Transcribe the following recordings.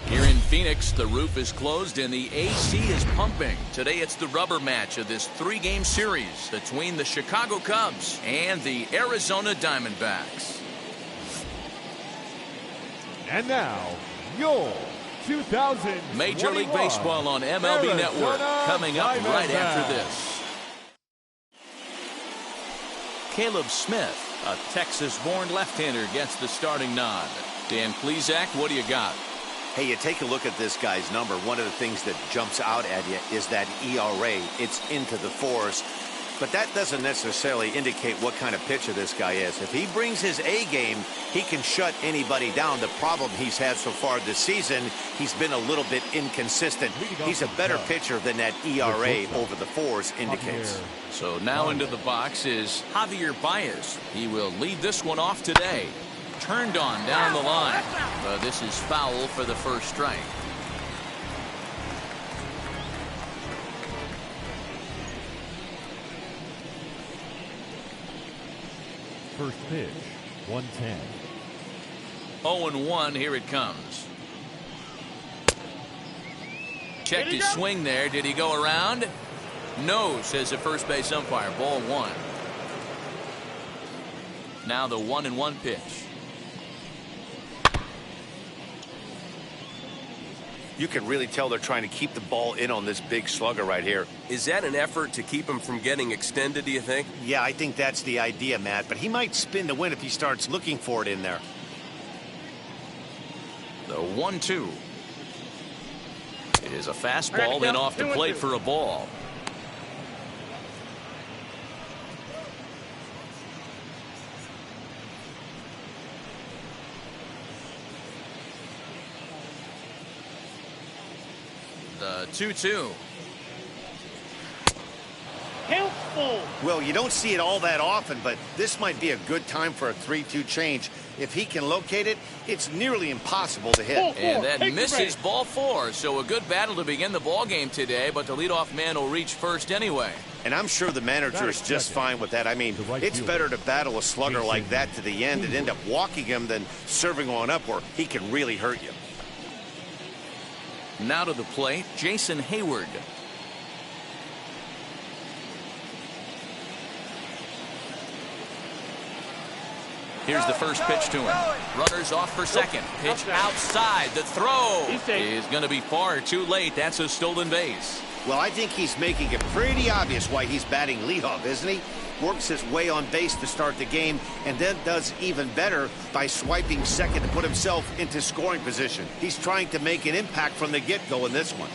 Here in Phoenix, the roof is closed and the AC is pumping. Today, it's the rubber match of this three-game series between the Chicago Cubs and the Arizona Diamondbacks. And now, your 2000 Major League Baseball on MLB Arizona Network coming up right after this. Caleb Smith, a Texas-born left-hander, gets the starting nod. Dan Plesac, what do you got? Hey, you take a look at this guy's number. One of the things that jumps out at you is that ERA. It's into the fours. But that doesn't necessarily indicate what kind of pitcher this guy is. If he brings his A game, he can shut anybody down. The problem he's had so far this season, he's been a little bit inconsistent. He's a better pitcher than that ERA over the fours indicates. So now into the box is Javier Baez. He will lead this one off today. Turned on down the line. This is foul for the first strike. First pitch, 110. 0-1, here it comes. Checked his swing there. Did he go around? No, says the first base umpire. Ball one. Now the 1-1 pitch. You can really tell they're trying to keep the ball in on this big slugger right here. Is that an effort to keep him from getting extended, do you think? Yeah, I think that's the idea, Matt. But he might spin the win if he starts looking for it in there. The 1-2. It is a fastball, then off the plate for a ball. The 2-2. Helpful. Well, you don't see it all that often, but this might be a good time for a 3-2 change. If he can locate it, it's nearly impossible to hit. And that misses ball four. So a good battle to begin the ball game today, but the leadoff man will reach first anyway. And I'm sure the manager is just fine with that. I mean, it's better to battle a slugger like that to the end and end up walking him than serving one up where he can really hurt you. Now to the plate, Jason Hayward. Here's the first pitch to him. Runners off for second. Pitch outside. The throw is going to be far too late. That's a stolen base. Well, I think he's making it pretty obvious why he's batting leadoff, isn't he? Works his way on base to start the game and then does even better by swiping second to put himself into scoring position. He's trying to make an impact from the get-go in this one.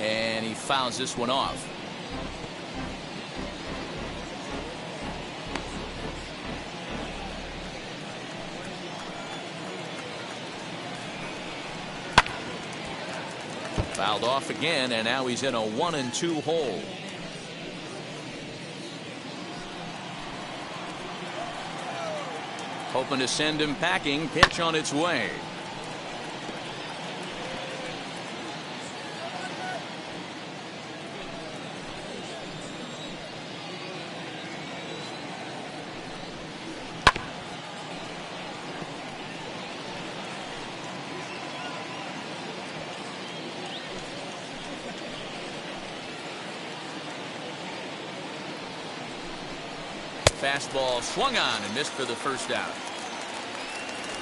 And he fouls this one off. Fouled off again, and now he's in a 1-2 hole. Hoping to send him packing. Pitch on its way. Fastball swung on and missed for the first out.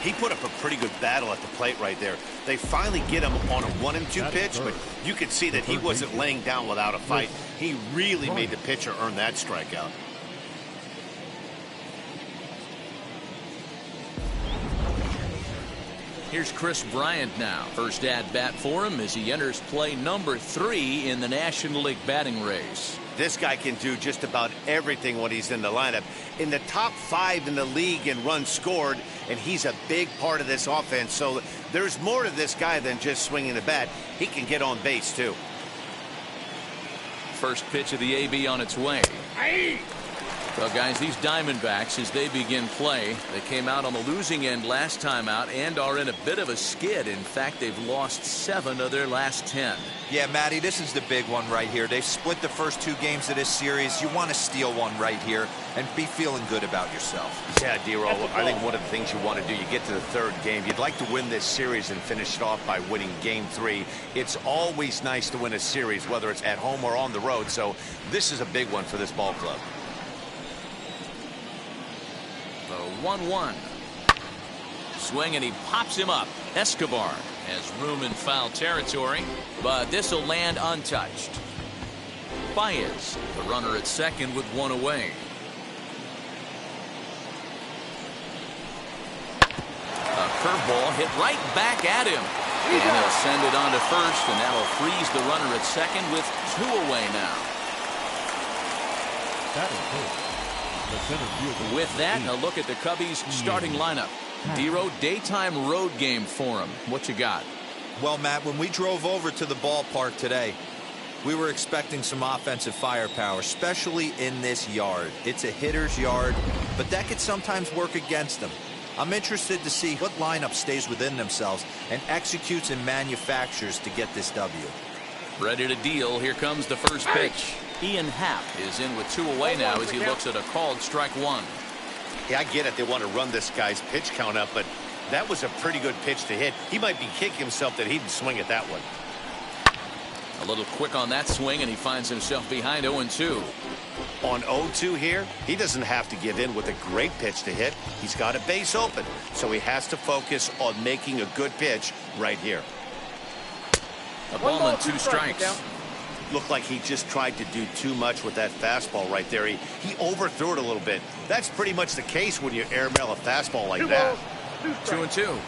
He put up a pretty good battle at the plate right there. They finally get him on a 1-2 pitch, but you could see that he wasn't laying down without a fight. He really made the pitcher earn that strikeout. Here's Chris Bryant now. First at bat for him as he enters play number 3 in the National League batting race. This guy can do just about everything when he's in the lineup. In the top 5 in the league in runs scored, and he's a big part of this offense. So there's more to this guy than just swinging the bat. He can get on base, too. First pitch of the AB on its way. Well, guys, these Diamondbacks, as they begin play, they came out on the losing end last time out and are in a bit of a skid. In fact, they've lost 7 of their last 10. Yeah, Matty, this is the big one right here. They've split the first 2 games of this series. You want to steal one right here and be feeling good about yourself. Yeah, D-Roll, I think one of the things you want to do, you get to the 3rd game, you'd like to win this series and finish it off by winning game 3. It's always nice to win a series, whether it's at home or on the road. So this is a big one for this ball club. The 1-1. Swing, and he pops him up. Escobar has room in foul territory, but this will land untouched. Baez, the runner at second with 1 away. A curveball hit right back at him. And he'll send it on to first, and that'll freeze the runner at second with 2 away now. That is good. With that, a look at the Cubbies' starting lineup. D-Row, daytime road game for him. What you got? Well, Matt, when we drove over to the ballpark today, we were expecting some offensive firepower, especially in this yard. It's a hitter's yard, but that could sometimes work against them. I'm interested to see what lineup stays within themselves and executes and manufactures to get this W. Ready to deal. Here comes the first pitch. Ian Happ is in with 2 away now as he looks at a called strike 1. Yeah, I get it. They want to run this guy's pitch count up, but that was a pretty good pitch to hit. He might be kicking himself that he didn't swing at that one. A little quick on that swing, and he finds himself behind 0-2. On 0-2 here, he doesn't have to give in with a great pitch to hit. He's got a base open, so he has to focus on making a good pitch right here. A ball and 2 strikes. Looked like he just tried to do too much with that fastball right there. He overthrew it a little bit. That's pretty much the case when you airmail a fastball like that. 2-2.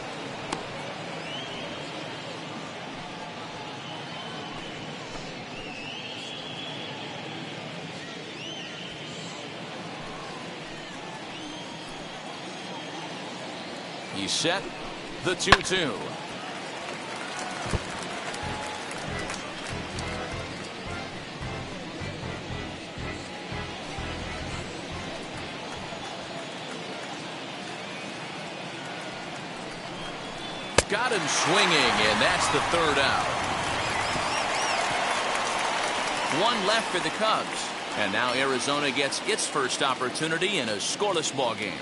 He's set. The 2-2. Got him swinging, and that's the 3rd out. 1 left for the Cubs, and now Arizona gets its first opportunity in a scoreless ball game.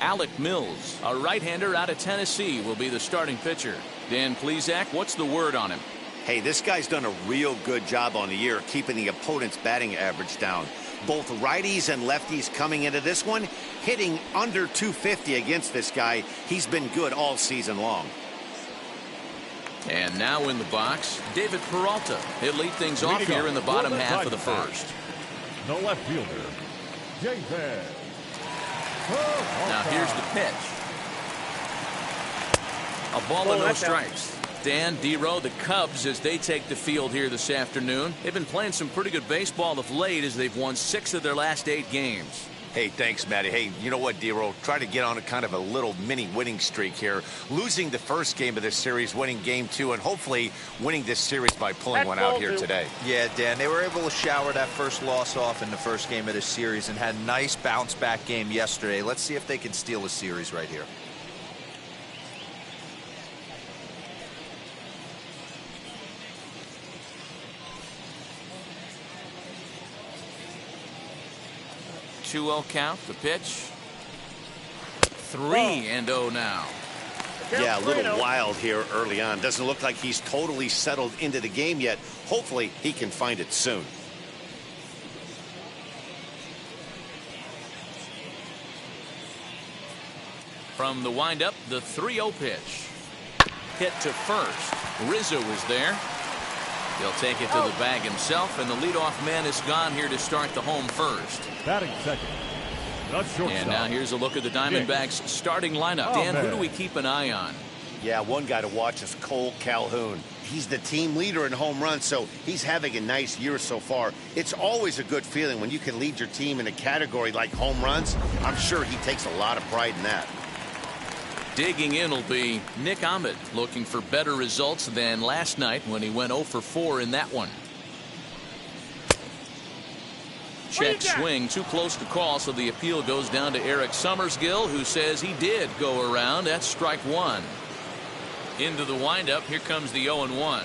Alec Mills, a right-hander out of Tennessee, will be the starting pitcher. Dan Plesac, what's the word on him? Hey, this guy's done a real good job on the year keeping the opponent's batting average down. Both righties and lefties coming into this one, hitting under 250 against this guy. He's been good all season long. And now in the box, David Peralta. He'll lead things off here in the bottom half of the first. The left fielder, David. Now here's the pitch. A ball and no strikes. Dan, D-Row, the Cubs, as they take the field here this afternoon, they've been playing some pretty good baseball of late as they've won 6 of their last 8 games. Hey, thanks, Matty. Hey, you know what, D-Row? Try to get on a kind of a little mini winning streak here. Losing the first game of this series, winning game 2, and hopefully winning this series by pulling one out here today. Yeah, Dan, they were able to shower that first loss off in the first game of this series and had a nice bounce-back game yesterday. Let's see if they can steal a series right here. Two-0 count, the pitch. 3-0 now. Yeah, a little wild here early on. Doesn't look like he's totally settled into the game yet. Hopefully, he can find it soon. From the windup, the 3-0 pitch. Hit to first. Rizzo is there. He'll take it to the bag himself, and the leadoff man is gone here to start the home first. Batting second, the shortstop. And now here's a look at the Diamondbacks starting lineup. Dan, who do we keep an eye on? Yeah, one guy to watch is Cole Calhoun. He's the team leader in home runs, so he's having a nice year so far. It's always a good feeling when you can lead your team in a category like home runs. I'm sure he takes a lot of pride in that. Digging in will be Nick Ahmed, looking for better results than last night when he went 0 for 4 in that one. Check swing, too close to call, so the appeal goes down to Eric Summersgill, who says he did go around. That's strike one. Into the windup, here comes the 0-1.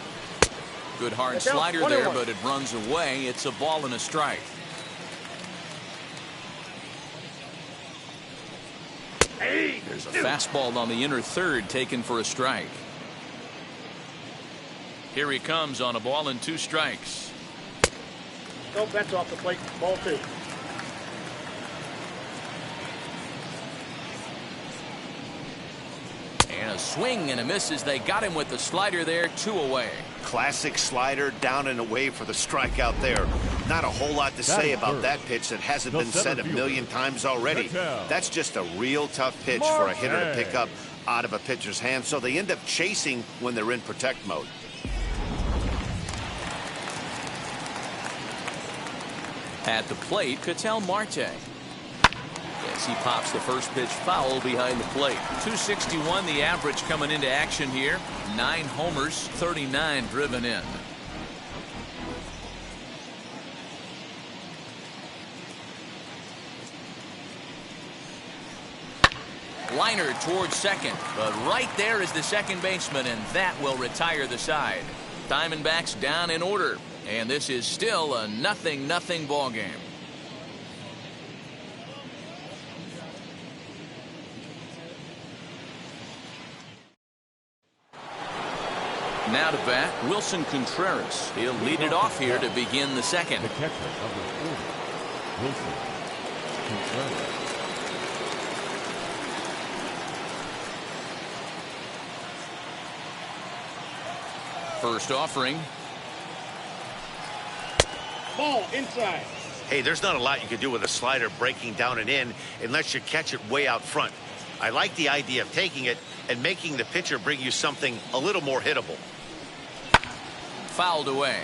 Good hard slider there, but it runs away. It's a ball and a strike. There's a fastball on the inner third taken for a strike. Here he comes on a ball and 2 strikes. Nope, that's off the plate. Ball 2. And a swing and a miss as they got him with the slider there. 2 away. Classic slider, down and away for the strikeout there. Not a whole lot to say about that pitch that hasn't been said a million times already. That's just a real tough pitch for a hitter to pick up out of a pitcher's hand, so they end up chasing when they're in protect mode. At the plate, Ketel Marte. As he pops the first pitch foul behind the plate. 261 the average coming into action here. 9 homers, 39 driven in. Liner towards second, but right there is the second baseman, and that will retire the side. Diamondbacks down in order, and this is still a 0-0 ball game. Now to bat, Wilson Contreras. He'll lead it off here to begin the second. The catcher, number 40, Wilson Contreras. First offering. Ball inside. Hey, there's not a lot you can do with a slider breaking down and in unless you catch it way out front. I like the idea of taking it and making the pitcher bring you something a little more hittable. Fouled away.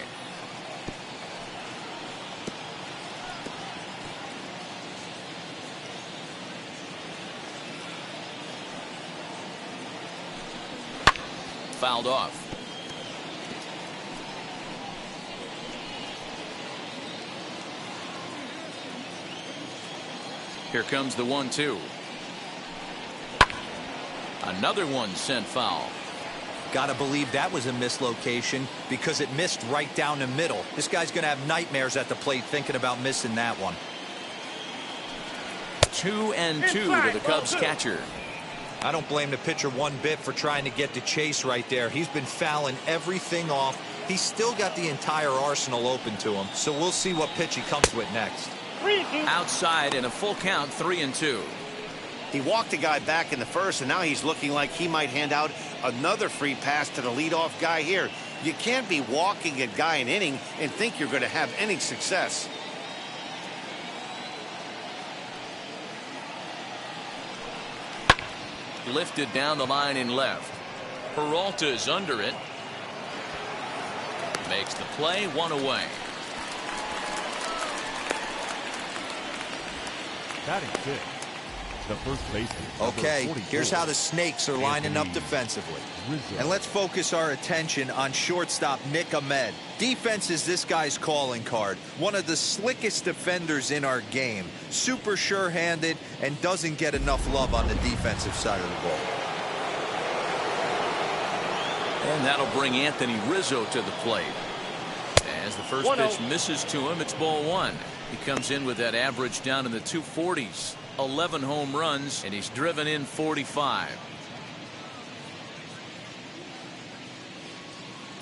Fouled off. Here comes the 1-2. Another one sent foul. Gotta believe that was a mislocation because it missed right down the middle. This guy's gonna have nightmares at the plate thinking about missing that one. 2-2 to the Cubs catcher. I don't blame the pitcher one bit for trying to get the chase right there. He's been fouling everything off. He's still got the entire arsenal open to him, so we'll see what pitch he comes with next. Outside in a full count, 3-2. He walked a guy back in the first, and now he's looking like he might hand out another free pass to the leadoff guy here. You can't be walking a guy an inning and think you're going to have any success. Lifted down the line in left. Peralta's under it. Makes the play, 1 away. Batting 6, the first baseman. Okay, here's how the Snakes are lining up defensively. And let's focus our attention on shortstop Nick Ahmed. Defense is this guy's calling card. One of the slickest defenders in our game. Super sure-handed and doesn't get enough love on the defensive side of the ball. And that'll bring Anthony Rizzo to the plate. As the first pitch misses to him, it's ball 1. He comes in with that average down in the 240s. 11 home runs, and he's driven in 45.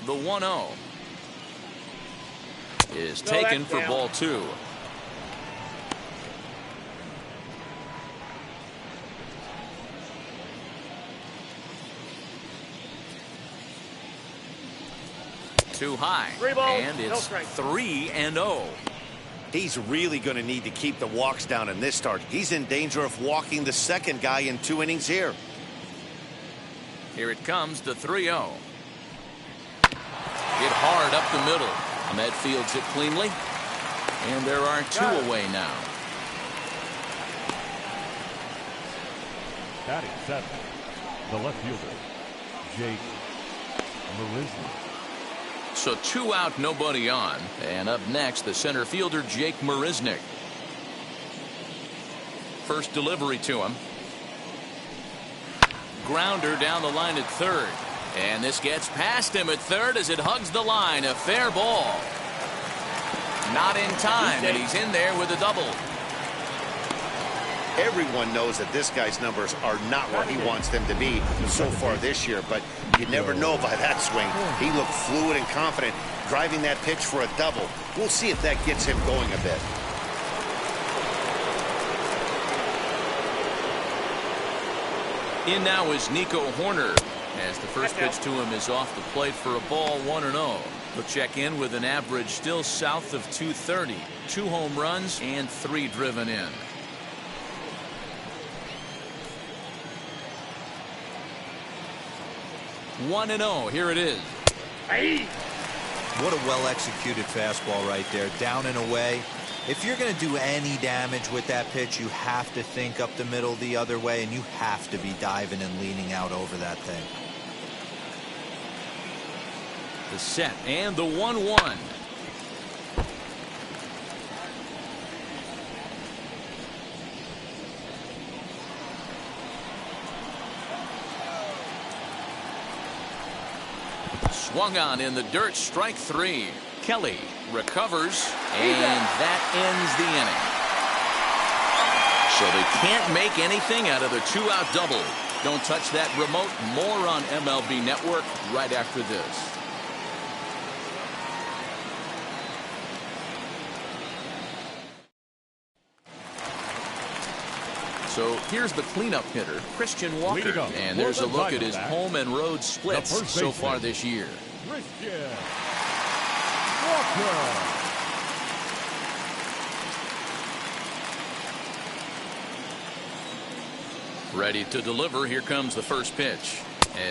The 1-0 is taken for ball 2. Too high. 3 balls, And no it's strike. 3-0. He's really going to need to keep the walks down in this start. He's in danger of walking the second guy in 2 innings here. Here it comes, the 3-0. Hit hard up the middle. Ahmed fields it cleanly. And there are 2 away now. Batting 7, the left fielder, Jake Marisnik. So 2 out, nobody on. And up next, the center fielder, Jake Marisnik. First delivery to him. Grounder down the line at third. And this gets past him at third as it hugs the line. A fair ball. Not in time, and he's in there with a double. Everyone knows that this guy's numbers are not where he wants them to be so far this year, but you never know by that swing. He looked fluid and confident, driving that pitch for a double. We'll see if that gets him going a bit. In now is Nico Horner, as the first pitch to him is off the plate for a ball, 1-0. He'll check in with an average still south of 230, 2 home runs and 3 driven in. One and 0. Here it is. Hey. What a well-executed fastball right there, down and away. If you're going to do any damage with that pitch, you have to think up the middle the other way, and you have to be diving and leaning out over that thing. The set and the 1-1. Swung on in the dirt, strike 3. Kelly recovers, and that ends the inning. So they can't make anything out of the 2-out double. Don't touch that remote. More on MLB Network right after this. So here's the cleanup hitter, Christian Walker. And there's a look at his home and road splits so far this year. Christian Walker. Ready to deliver. Here comes the first pitch.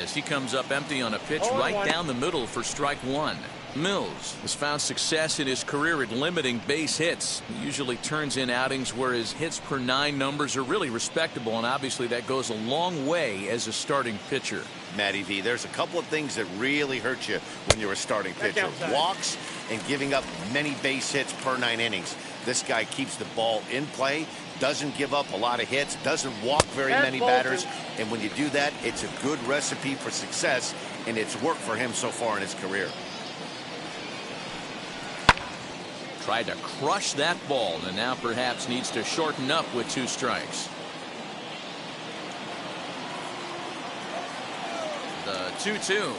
As he comes up empty on a pitch right down the middle for strike 1. Mills has found success in his career at limiting base hits. He usually turns in outings where his hits per 9 numbers are really respectable, and obviously that goes a long way as a starting pitcher. Matty V, there's a couple of things that really hurt you when you're a starting pitcher. Walks and giving up many base hits per 9 innings. This guy keeps the ball in play, doesn't give up a lot of hits, doesn't walk very many batters, and when you do that, it's a good recipe for success, and it's worked for him so far in his career. Tried to crush that ball, and now perhaps needs to shorten up with 2 strikes. The 2-2.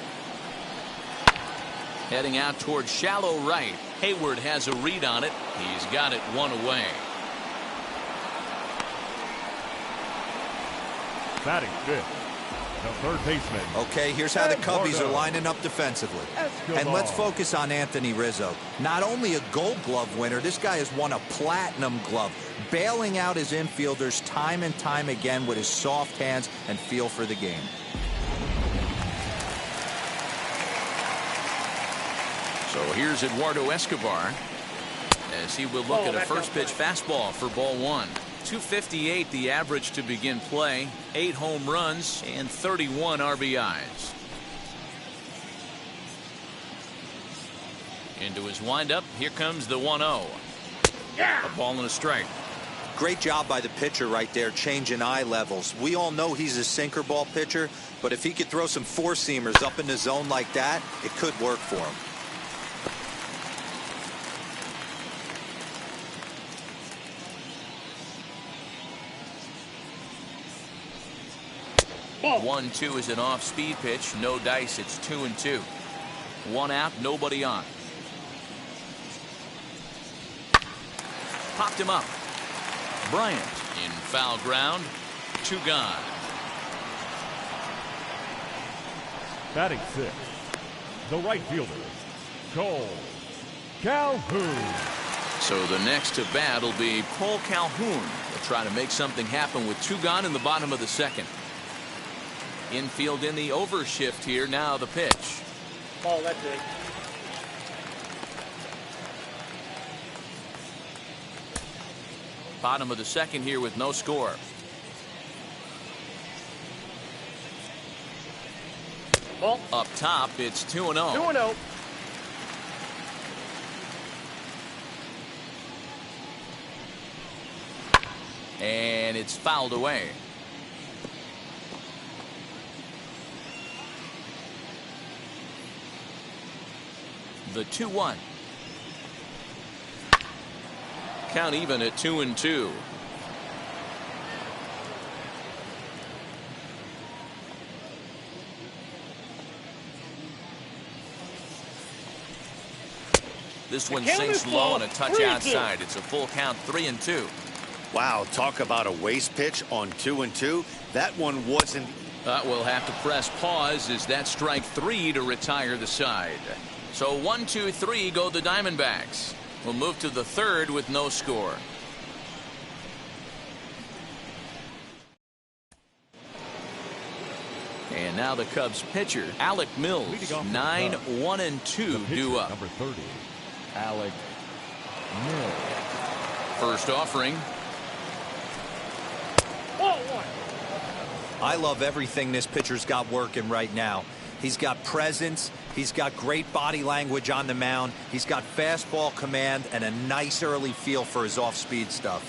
Heading out towards shallow right. Hayward has a read on it. He's got it 1 away. Batting 5th, the third baseman. Okay, here's how the Cubbies are lining up defensively. And let's focus on Anthony Rizzo. Not only a Gold Glove winner, this guy has won a Platinum Glove, bailing out his infielders time and time again with his soft hands and feel for the game. So here's Eduardo Escobar as he will look at a first pitch fastball for ball 1. 258 the average to begin play, 8 home runs and 31 RBIs. Into his windup, here comes the 1-0. A ball and a strike. Great job by the pitcher right there, changing eye levels. We all know he's a sinker ball pitcher, but if he could throw some 4-seamers up in the zone like that, it could work for him. 1-2 is an off-speed pitch. No dice. It's 2-2. 1 out, nobody on. Popped him up. Bryant in foul ground. 2 gone. Batting 6th, the right fielder, Cole Calhoun. So the next to bat will be Cole Calhoun. They'll try to make something happen with 2 gone in the bottom of the 2nd. Infield in the overshift here. Now the pitch. Ball, that's it. Bottom of the 2nd here with no score. Ball. Up top, it's 2-0. 2-0. And it's fouled away. The 2-1. Count even at 2-2. This one sinks low and a touch outside. It's a full count, 3-2. Wow, talk about a waste pitch on 2-2. That one wasn't. We'll have to press pause as that strike 3 to retire the side. So 1-2-3 go the Diamondbacks. We'll move to the 3rd with no score. And now the Cubs pitcher, Alec Mills, 9-1-2 due up. Number 30, Alec Mills. First offering. Ball 1. I love everything this pitcher's got working right now. He's got presence. He's got great body language on the mound. He's got fastball command and a nice early feel for his off-speed stuff.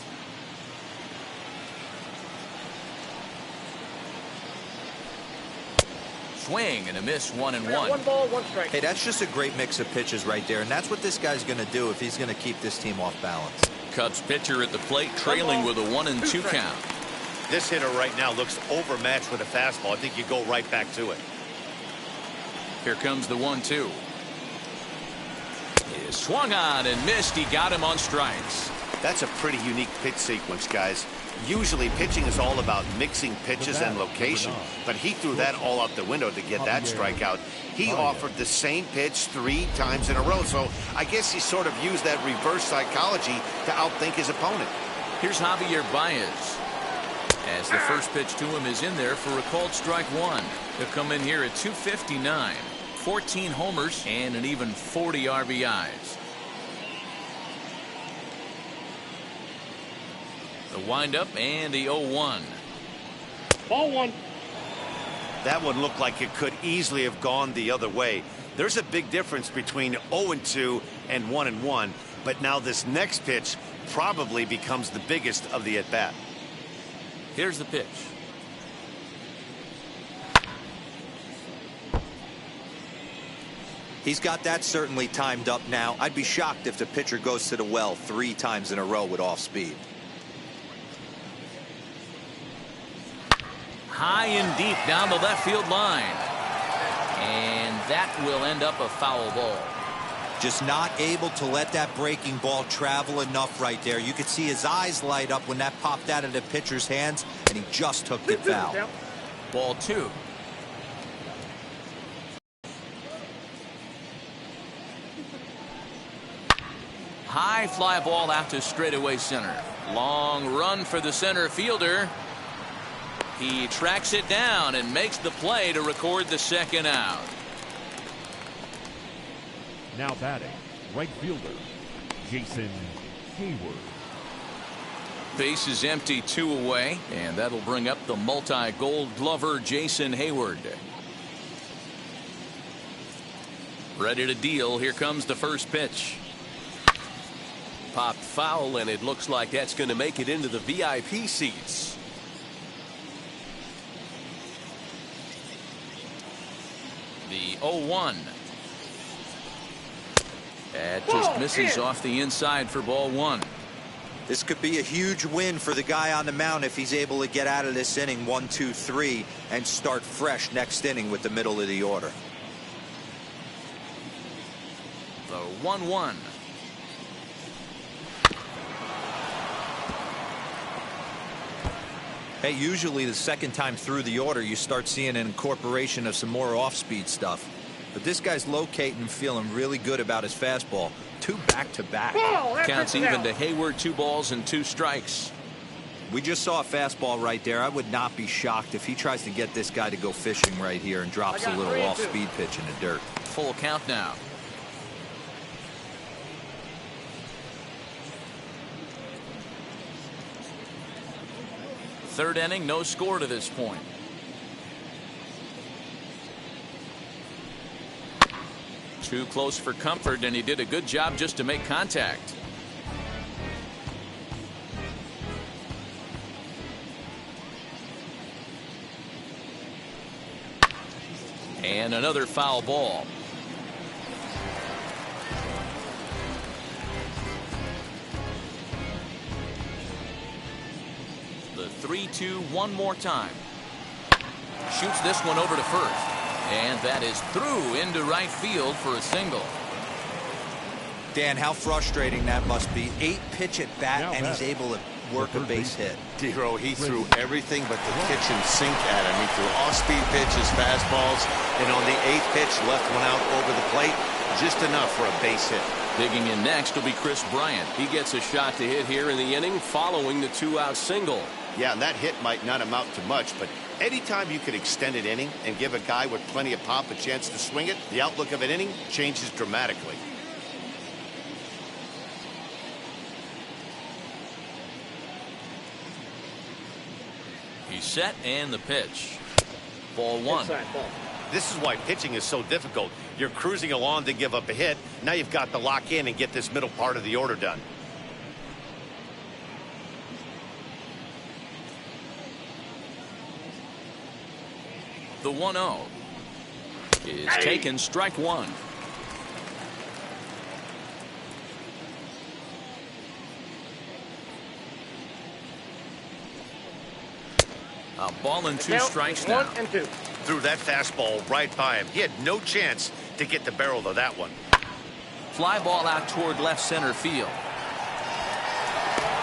Swing and a miss, 1-1. 1 ball, 1 strike. Hey, that's just a great mix of pitches right there, and that's what this guy's going to do if he's going to keep this team off balance. Cubs pitcher at the plate, trailing with a 1-2 count. This hitter right now looks overmatched with a fastball. I think you go right back to it. Here comes the 1-2. He swung on and missed. He got him on strikes. That's a pretty unique pitch sequence, guys. Usually pitching is all about mixing pitches and location, but he threw that all out the window to get that strikeout. He offered the same pitch 3 times in a row, so I guess he sort of used that reverse psychology to outthink his opponent. Here's Javier Baez. As the first pitch to him is in there for a called strike 1. He'll come in here at 259. 14 homers and an even 40 RBIs. The windup and the 0-1. Ball 1. That one looked like it could easily have gone the other way. There's a big difference between 0-2 and 1-1, but now this next pitch probably becomes the biggest of the at-bat. Here's the pitch. He's got that certainly timed up now. I'd be shocked if the pitcher goes to the well 3 times in a row with off speed. High and deep down the left field line. And that will end up a foul ball. Just not able to let that breaking ball travel enough right there. You could see his eyes light up when that popped out of the pitcher's hands, and he just took it foul. Ball 2. High fly ball out to straightaway center. Long run for the center fielder. He tracks it down and makes the play to record the 2nd out. Now batting, right fielder, Jason Hayward. Base is empty, 2 away, and that'll bring up the multi-gold glover Jason Hayward. Ready to deal. Here comes the first pitch. Popped foul, and it looks like that's going to make it into the VIP seats. The 0-1. That just misses off the inside for ball 1. This could be a huge win for the guy on the mound if he's able to get out of this inning 1, 2, 3 and start fresh next inning with the middle of the order. The 1-1. Hey, usually the second time through the order you start seeing an incorporation of some more off-speed stuff. But this guy's locating and feeling really good about his fastball. 2 back-to-back. Counts even to Hayward. 2 balls and 2 strikes. We just saw a fastball right there. I would not be shocked if he tries to get this guy to go fishing right here and drops a little off-speed pitch in the dirt. Full count now. Third inning, no score to this point. Too close for comfort, and he did a good job just to make contact. And another foul ball. The 3-2 one more time. Shoots this one over to first. And that is through into right field for a single. Dan, how frustrating that must be. 8-pitch at bat, and he's able to work a base hit. Dero, he threw everything but the kitchen sink at him. He threw off-speed pitches, fastballs, and on the 8th pitch, left one out over the plate. Just enough for a base hit. Digging in next will be Chris Bryant. He gets a shot to hit here in the inning following the 2-out single. Yeah, and that hit might not amount to much, but anytime you can extend an inning and give a guy with plenty of pop a chance to swing it, the outlook of an inning changes dramatically. He's set, and the pitch. Ball 1. This is why pitching is so difficult. You're cruising along to give up a hit. Now you've got to lock in and get this middle part of the order done. The 1-0 is taken, strike 1. A ball and 2 strikes now. 1 and 2. Threw that fastball right by him. He had no chance to get the barrel of that one. Fly ball out toward left center field.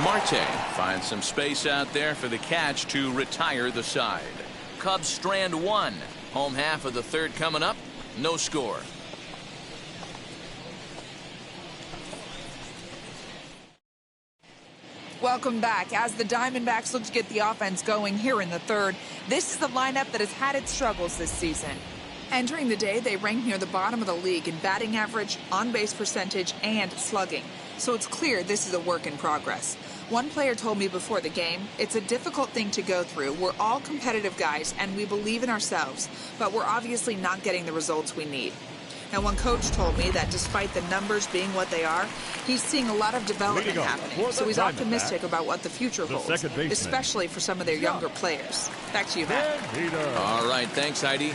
Marte finds some space out there for the catch to retire the side. Cubs strand 1. Home half of the 3rd coming up. No score. Welcome back. As the Diamondbacks look to get the offense going here in the 3rd, this is the lineup that has had its struggles this season. Entering the day, they rank near the bottom of the league in batting average, on-base percentage, and slugging. So it's clear this is a work in progress. One player told me before the game, it's a difficult thing to go through. We're all competitive guys, and we believe in ourselves, but we're obviously not getting the results we need. Now, one coach told me that despite the numbers being what they are, he's seeing a lot of development happening. So he's optimistic about what the future holds, especially for some of their younger players. Back to you, Matt. All right, thanks, Heidi.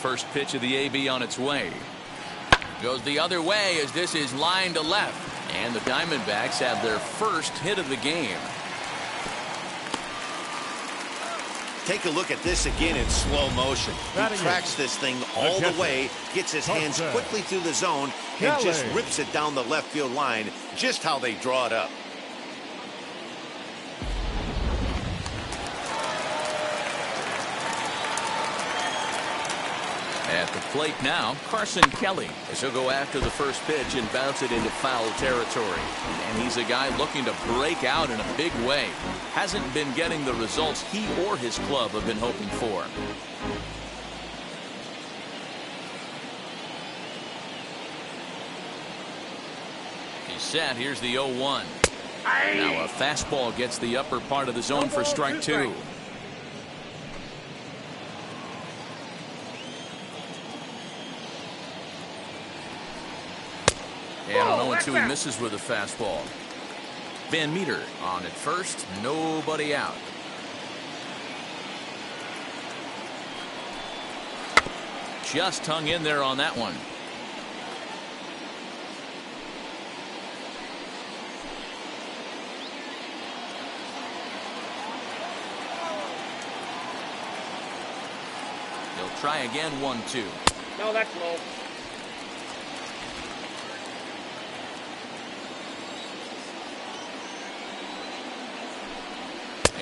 First pitch of the AB on its way. Goes the other way as this is line to left. And the Diamondbacks have their first hit of the game. Take a look at this again in slow motion. He tracks this thing all the way, gets his hands quickly through the zone, and just rips it down the left field line, just how they draw it up. At the plate now, Carson Kelly, as he'll go after the first pitch and bounce it into foul territory. And he's a guy looking to break out in a big way. Hasn't been getting the results he or his club have been hoping for. He's set. Here's the 0-1. Now a fastball gets the upper part of the zone for strike 2. And on 0-2, he misses with a fastball. Van Meter on at first, nobody out. Just hung in there on that one. He'll try again, 1-2. No, that's low.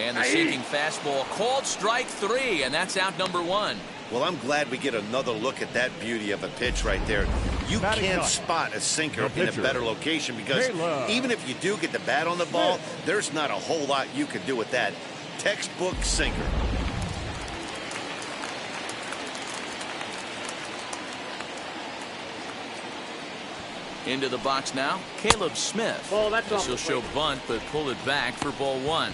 And the sinking fastball called strike 3, and that's out number 1. Well, I'm glad we get another look at that beauty of a pitch right there. You can't spot a sinker in a better location because even if you do get the bat on the ball, there's not a whole lot you can do with that. Textbook sinker. Into the box now, Caleb Smith. This will show bunt, but pull it back for ball 1.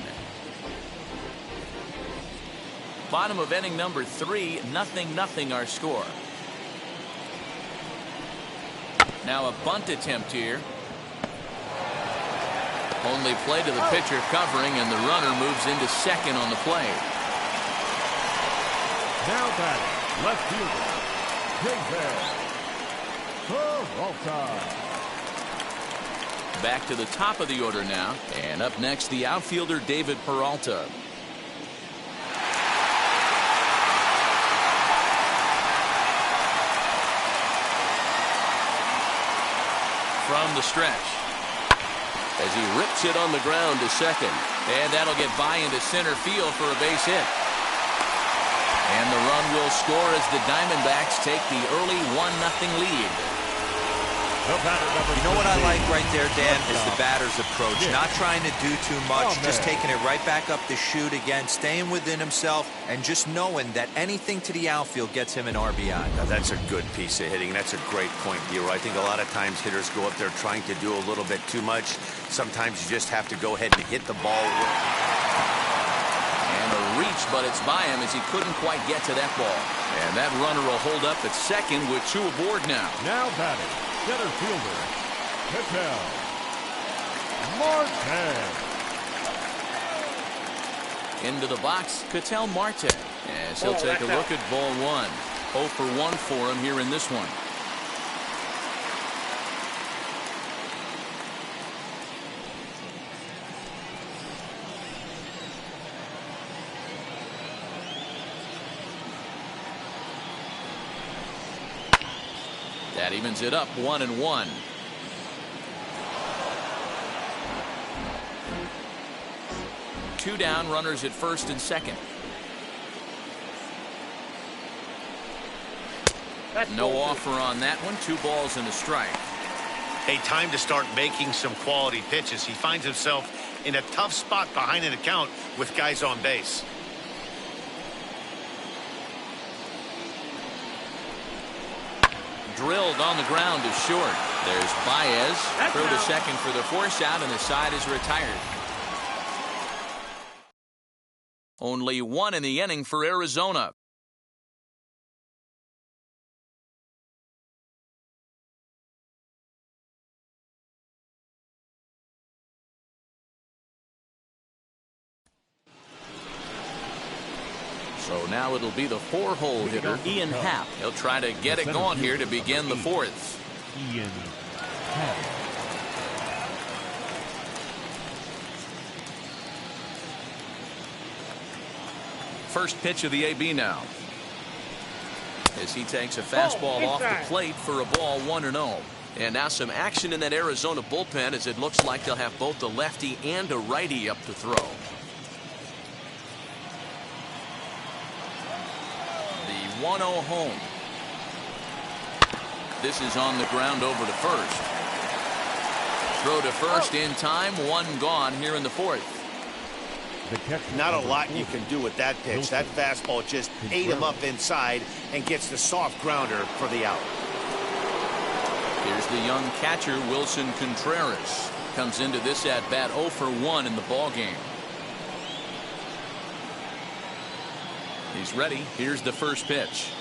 Bottom of inning number 3, 0-0 our score. Now a bunt attempt here. Only play to the pitcher covering, and the runner moves into second on the play. Now batting, left fielder, Peralta. Back to the top of the order now, and up next the outfielder David Peralta. From the stretch, as he rips it on the ground to second. And that'll get by into center field for a base hit. And the run will score as the Diamondbacks take the early 1-0 lead. You know what I like right there, Dan, is the batter's approach. Not trying to do too much, just taking it right back up the chute again, staying within himself, and just knowing that anything to the outfield gets him an RBI. Now, that's a good piece of hitting. That's a great point, Hero. I think a lot of times hitters go up there trying to do a little bit too much. Sometimes you just have to go ahead and hit the ball. And a reach, but it's by him as he couldn't quite get to that ball. And that runner will hold up at second with 2 aboard now. Now batting, center fielder, Ketel Marte. Into the box, Ketel Marte, as he'll take a look at ball 1. 0 for 1 for him here in this one. That evens it up 1-1. Two down, runners at first and second. No offer on that one. 2 balls and a strike. Hey, time to start making some quality pitches. He finds himself in a tough spot behind an account with guys on base. Drilled on the ground is short. There's Baez. Throw to second for the force out, and the side is retired. Only 1 in the inning for Arizona. So now it'll be the 4-hole hitter, Ian Happ. He'll try to get it going here to begin the 4th. Ian Happ. First pitch of the AB now. As he takes a fastball off the plate for a ball 1-0. And now some action in that Arizona bullpen as it looks like they'll have both a lefty and a righty up to throw. The 1-0 home. This is on the ground over to first. Throw to first in time. 1 gone here in the 4th. Not a lot you can do with that pitch. That fastball just ate him up inside and gets the soft grounder for the out. Here's the young catcher, Wilson Contreras. Comes into this at bat 0 for 1 in the ball game. He's ready. Here's the first pitch.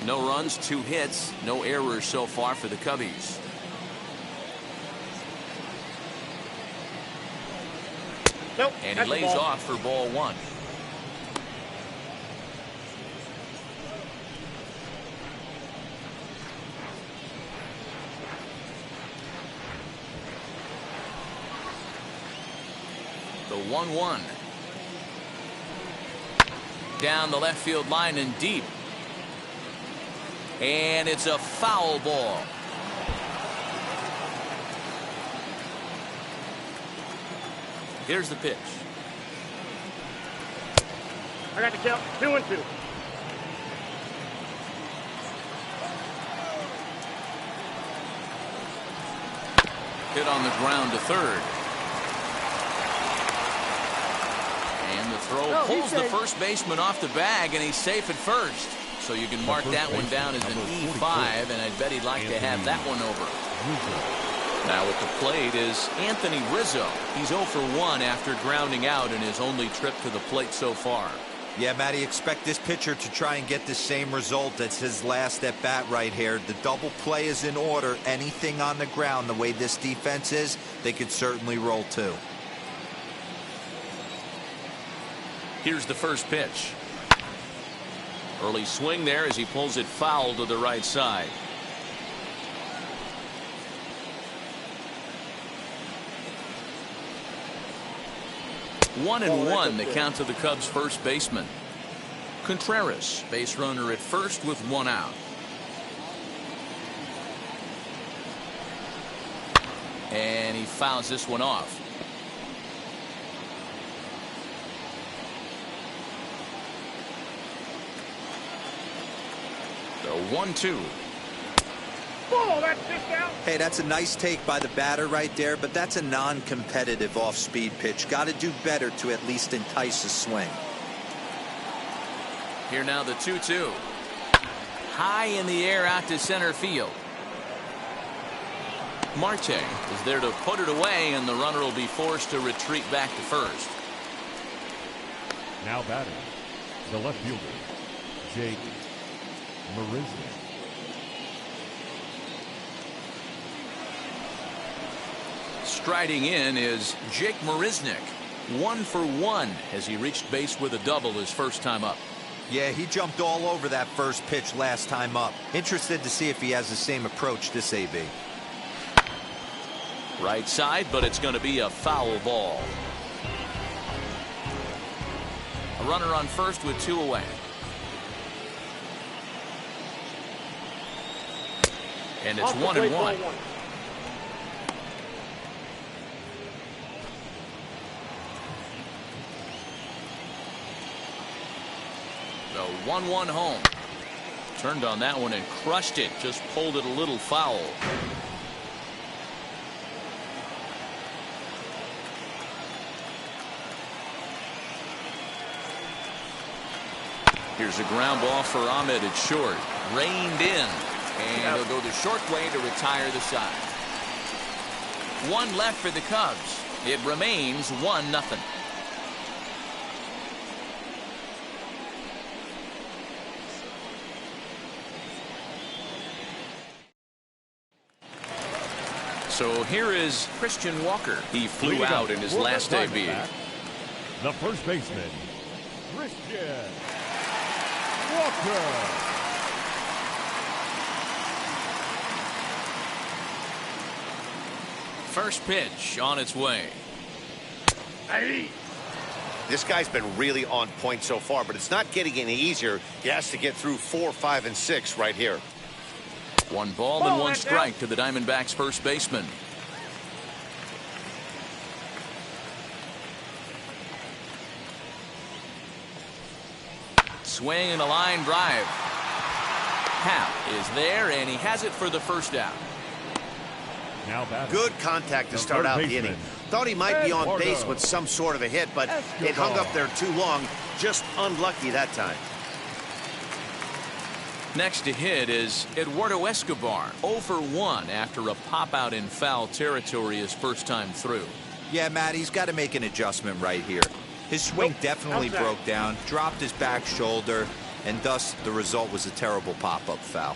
No runs, 2 hits, no errors so far for the Cubbies. Nope, and he lays off for ball 1. The 1-1. Down the left field line and deep. And it's a foul ball. Here's the pitch. I got the count. 2-2. Hit on the ground to third. And the throw pulls the first baseman off the bag, and he's safe at first. So you can mark that one down as an E5, and I bet he'd like to have that one over. Now at the plate is Anthony Rizzo. He's 0 for 1 after grounding out in his only trip to the plate so far. Yeah, Matty, expect this pitcher to try and get the same result as his last at bat right here. The double play is in order. Anything on the ground, the way this defense is, they could certainly roll too. Here's the first pitch. Early swing there as he pulls it foul to the right side. 1-1 the count to the Cubs first baseman. Contreras, base runner at first with 1 out. And he fouls this one off. The 1-2. Oh, that's just out. Hey, that's a nice take by the batter right there, but that's a non-competitive off-speed pitch. Got to do better to at least entice a swing. Here now the 2-2. High in the air out to center field. Marte is there to put it away, and the runner will be forced to retreat back to first. Now batting, the left fielder, Jake Marisnik. Striding in is Jake Marisnik. 1 for 1 as he reached base with a double his first time up. Yeah, he jumped all over that first pitch last time up. Interested to see if he has the same approach this AB. Right side, but it's going to be a foul ball. A runner on first with 2 away. And it's 1-1. The 1-1 home. Turned on that one and crushed it. Just pulled it a little foul. Here's a ground ball for Ahmed at short. Reined in. And he'll go the short way to retire the side. 1 left for the Cubs. It remains 1-0. So here is Christian Walker. He flew out in his last debut. The first baseman, Christian Walker. First pitch on its way. This guy's been really on point so far, but it's not getting any easier. He has to get through 4, 5, and 6 right here. 1 ball and 1 strike to the Diamondbacks first baseman. Swing and a line drive. Happ is there, and he has it for the first out. Now batting. Good contact to start out the inning. Thought he might be on base with some sort of a hit, but it hung up there too long. Just unlucky that time. Next to hit is Eduardo Escobar. 0 for 1 after a pop out in foul territory his first time through. Yeah, Matt, he's got to make an adjustment right here. His swing definitely broke down, dropped his back shoulder, and thus the result was a terrible pop-up foul.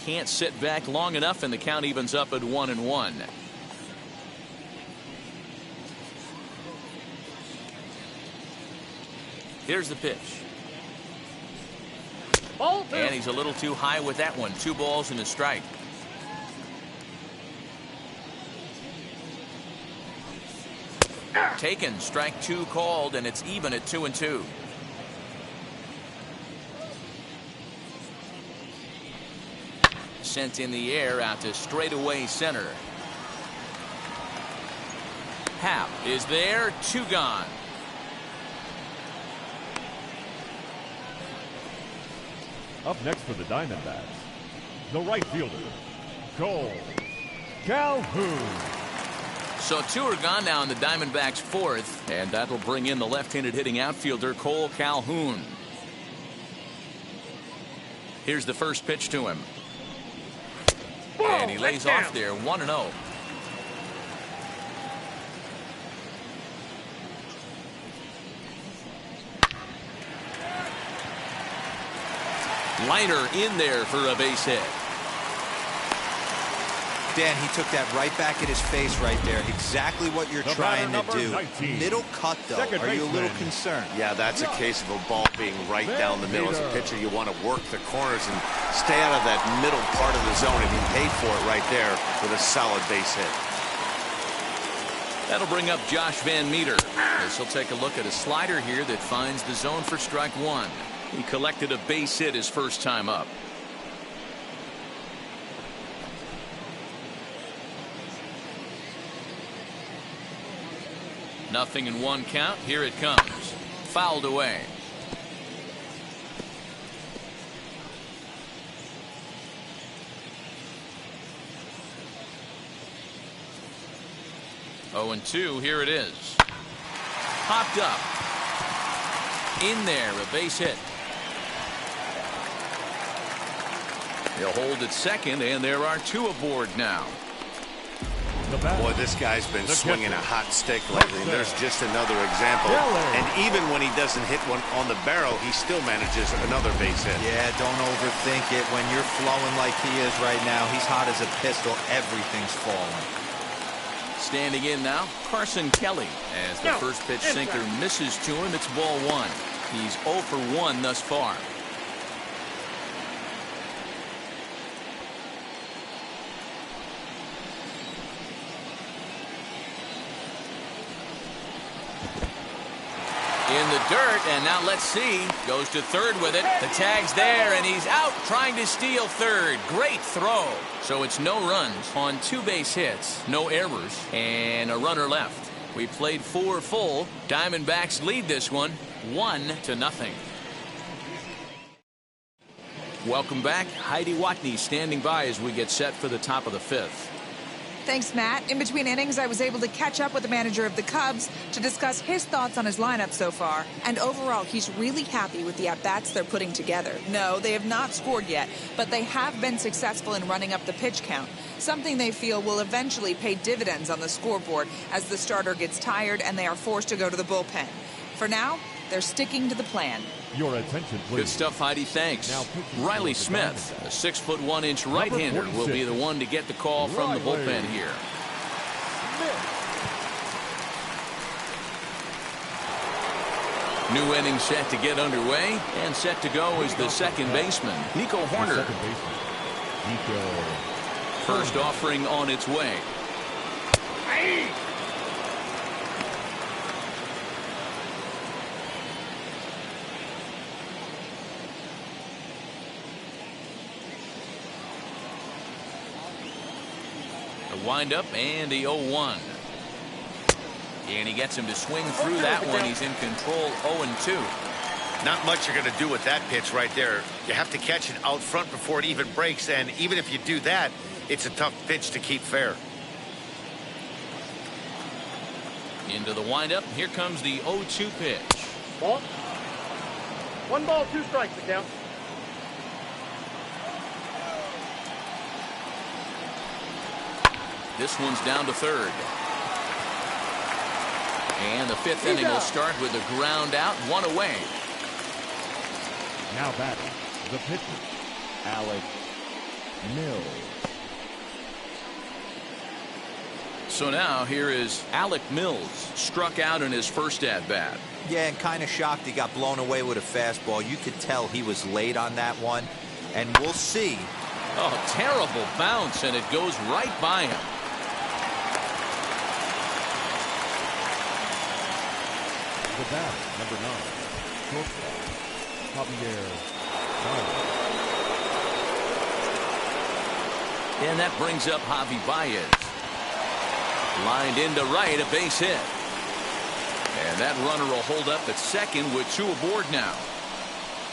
Can't sit back long enough, and the count evens up at 1-1. Here's the pitch. And he's a little too high with that one. 2 balls and a strike. Taken, strike 2 called, and it's even at 2-2. Sent in the air out to straightaway center. Happ is there, 2 gone. Up next for the Diamondbacks, the right fielder, Cole Calhoun. So 2 are gone now in the Diamondbacks' 4th, and that'll bring in the left-handed hitting outfielder Cole Calhoun. Here's the first pitch to him. And he lays off there, 1-0. Liner in there for a base hit. Dan, he took that right back at his face right there. Exactly what you're trying to do. 19. Middle cut, though. Second Are you a little baseman. concerned? Yeah, that's a case of a ball being right down the middle. As a pitcher, you want to work the corners and stay out of that middle part of the zone, and he paid for it right there with a solid base hit. That'll bring up Josh Van Meter, as he'll take a look at a slider here that finds the zone for strike 1. He collected a base hit his first time up. Nothing in 1 count. Here it comes. Fouled away. Oh, and 2. Here it is. Popped up. In there, a base hit. He'll hold at second, and there are 2 aboard now. Boy, this guy's been swinging a hot stick lately. There's just another example. And even when he doesn't hit one on the barrel, he still manages another base hit. Yeah, don't overthink it. When you're flowing like he is right now, he's hot as a pistol. Everything's falling. Standing in now, Carson Kelly. As the first pitch sinker misses to him, it's ball 1. He's 0 for 1 thus far. In the dirt, and now let's see. Goes to third with it. The tag's there, and he's out trying to steal third. Great throw. So it's no runs on 2 base hits, no errors, and a runner left. We played 4 full. Diamondbacks lead this one 1-0. Welcome back. Heidi Watney standing by as we get set for the top of the 5th. Thanks, Matt. In between innings, I was able to catch up with the manager of the Cubs to discuss his thoughts on his lineup so far. And overall, he's really happy with the at-bats they're putting together. No, they have not scored yet, but they have been successful in running up the pitch count, something they feel will eventually pay dividends on the scoreboard as the starter gets tired and they are forced to go to the bullpen. For now, they're sticking to the plan. Your attention, please. Good stuff, Heidi. Thanks. Riley Smith, a 6'1" right-hander, will be the one to get the call from the bullpen here. New inning set to get underway, and set to go is the second baseman, Nico Horner. First offering on its way. Wind up and the 0-1. And he gets him to swing through that one. He's in control, 0-2. Not much you're going to do with that pitch right there. You have to catch it out front before it even breaks, and even if you do that, it's a tough pitch to keep fair. Into the windup. Here comes the 0-2 pitch. Ball. 1 ball, 2 strikes to count. This one's down to third. And the 5th inning will start with a ground out, 1 away. Now batting, the pitcher, Alec Mills. So now here is Alec Mills, struck out in his first at-bat. Yeah, and kind of shocked he got blown away with a fastball. You could tell he was late on that one, and we'll see. Oh, terrible bounce, and it goes right by him. The bat, number 9, shortstop, Javier Baez. And that brings up Javi Baez. Lined into right, a base hit. And that runner will hold up at second with 2 aboard now.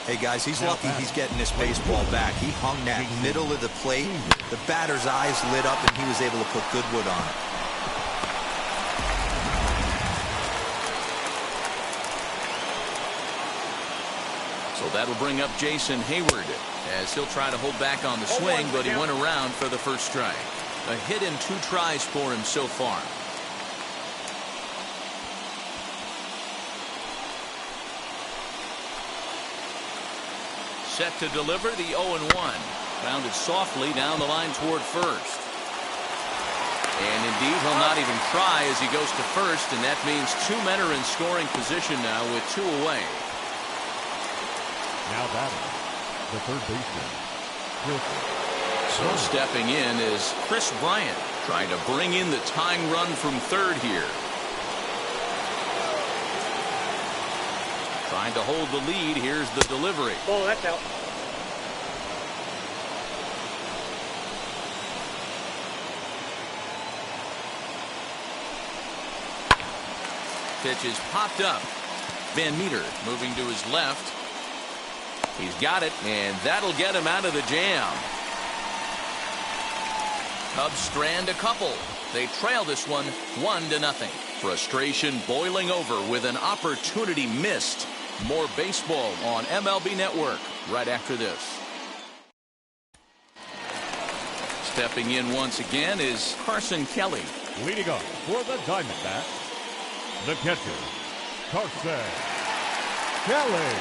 Hey, guys, he's lucky he's getting this baseball back. He hung that middle of the plate. The batter's eyes lit up, and he was able to put good wood on it. So that'll bring up Jason Hayward as he'll try to hold back on the swing, but he went around for the first strike. A hit in 2 tries for him so far. Set to deliver the 0-1. Grounded softly down the line toward first. And indeed, he'll not even try as he goes to first, and that means 2 men are in scoring position now with 2 away. Now batting, the third baseman, Wilson. So stepping in is Chris Bryant, trying to bring in the tying run from third here. Trying to hold the lead. Here's the delivery. Oh, that's out. Pitch is popped up. Van Meter moving to his left. He's got it, and that'll get him out of the jam. Cubs strand a couple. They trail this one 1-0. Frustration boiling over with an opportunity missed. More baseball on MLB Network right after this. Stepping in once again is Carson Kelly. Leading up for the Diamondbacks, the catcher, Carson Kelly.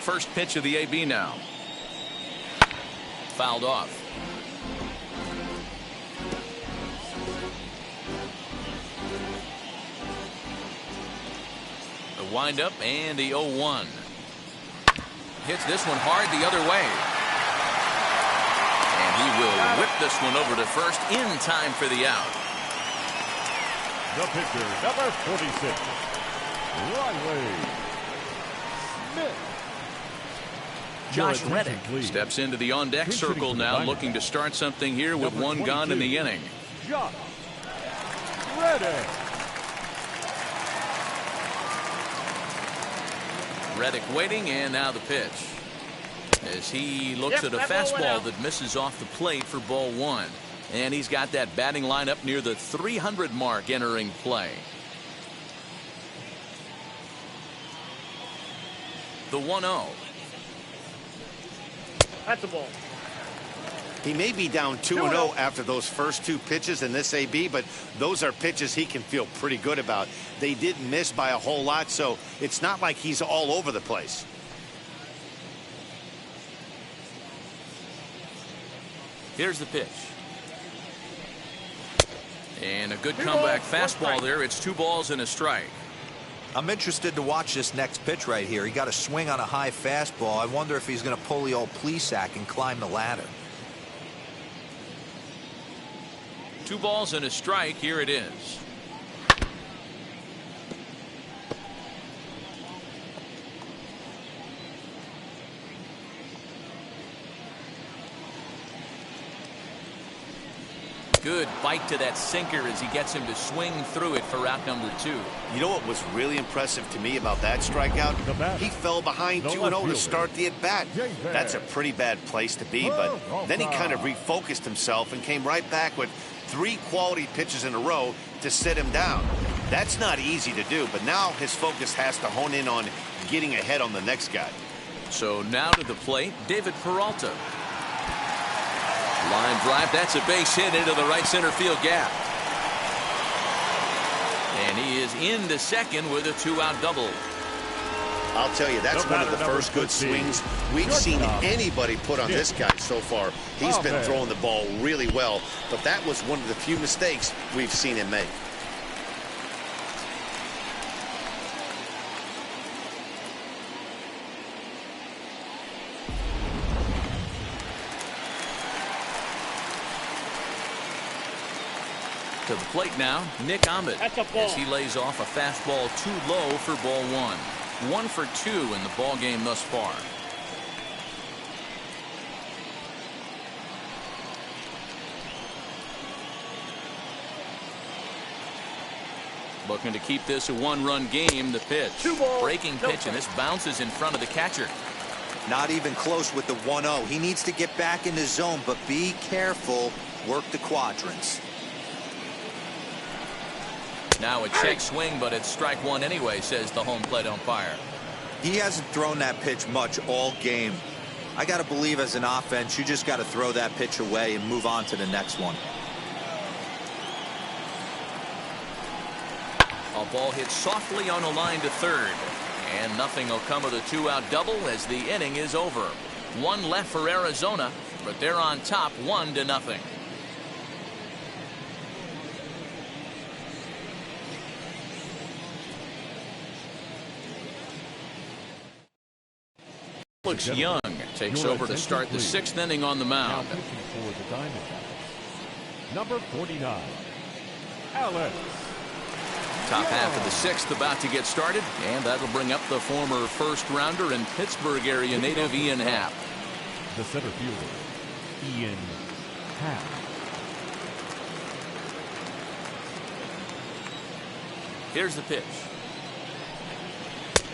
First pitch of the AB now. Fouled off. The windup and the 0-1. Hits this one hard the other way. And he will whip this one over to first in time for the out. The pitcher, number 46, Riley Smith. Josh Reddick steps into the on-deck circle now, looking to start something here with 1 gone in the inning. Josh Reddick. Reddick waiting, and now the pitch. As he looks at a fastball that misses off the plate for ball 1. And he's got that batting lineup near the 300 mark entering play. The 1-0. That's a ball. He may be down 2-0 after those first 2 pitches in this AB, but those are pitches he can feel pretty good about. They didn't miss by a whole lot, so it's not like he's all over the place. Here's the pitch. And a good comeback fastball there. It's 2 balls and a strike. I'm interested to watch this next pitch right here. He got a swing on a high fastball. I wonder if he's going to pull the old Plesac and climb the ladder. 2 balls and a strike. Here it is. Good bite to that sinker as he gets him to swing through it for out number 2. You know what was really impressive to me about that strikeout? He fell behind 2-0 to start the at-bat. That's a pretty bad place to be, but then he kind of refocused himself and came right back with 3 quality pitches in a row to sit him down. That's not easy to do, but now his focus has to hone in on getting ahead on the next guy. So now to the plate, David Peralta. Line drive, that's a base hit into the right center field gap. And he is into second with a 2-out double. I'll tell you, that's one of the first good swings we've seen anybody put on this guy so far. He's been throwing the ball really well, but that was one of the few mistakes we've seen him make. To the plate now, Nick Ahmed, as he lays off a fastball too low for ball 1. 1 for 2 in the ball game thus far. Looking to keep this a one-run game. The pitch. 2 balls, Breaking no pitch, and this bounces in front of the catcher. Not even close with the 1-0. He needs to get back in the zone, but be careful. Work the quadrants. Now a check swing, but it's strike one anyway, says the home plate umpire. He hasn't thrown that pitch much all game. I got to believe as an offense, you just got to throw that pitch away and move on to the next one. A ball hit softly on the line to third. And nothing will come of the 2-out double as the inning is over. 1 left for Arizona, but they're on top 1-0. Alex Young takes over to start the 6th inning on the mound. Now pitching for the Diamondbacks, number 49, Alex. Top half of the 6th about to get started, and that'll bring up the former first-rounder and Pittsburgh area native Ian Happ. The center fielder, Ian Happ. Here's the pitch.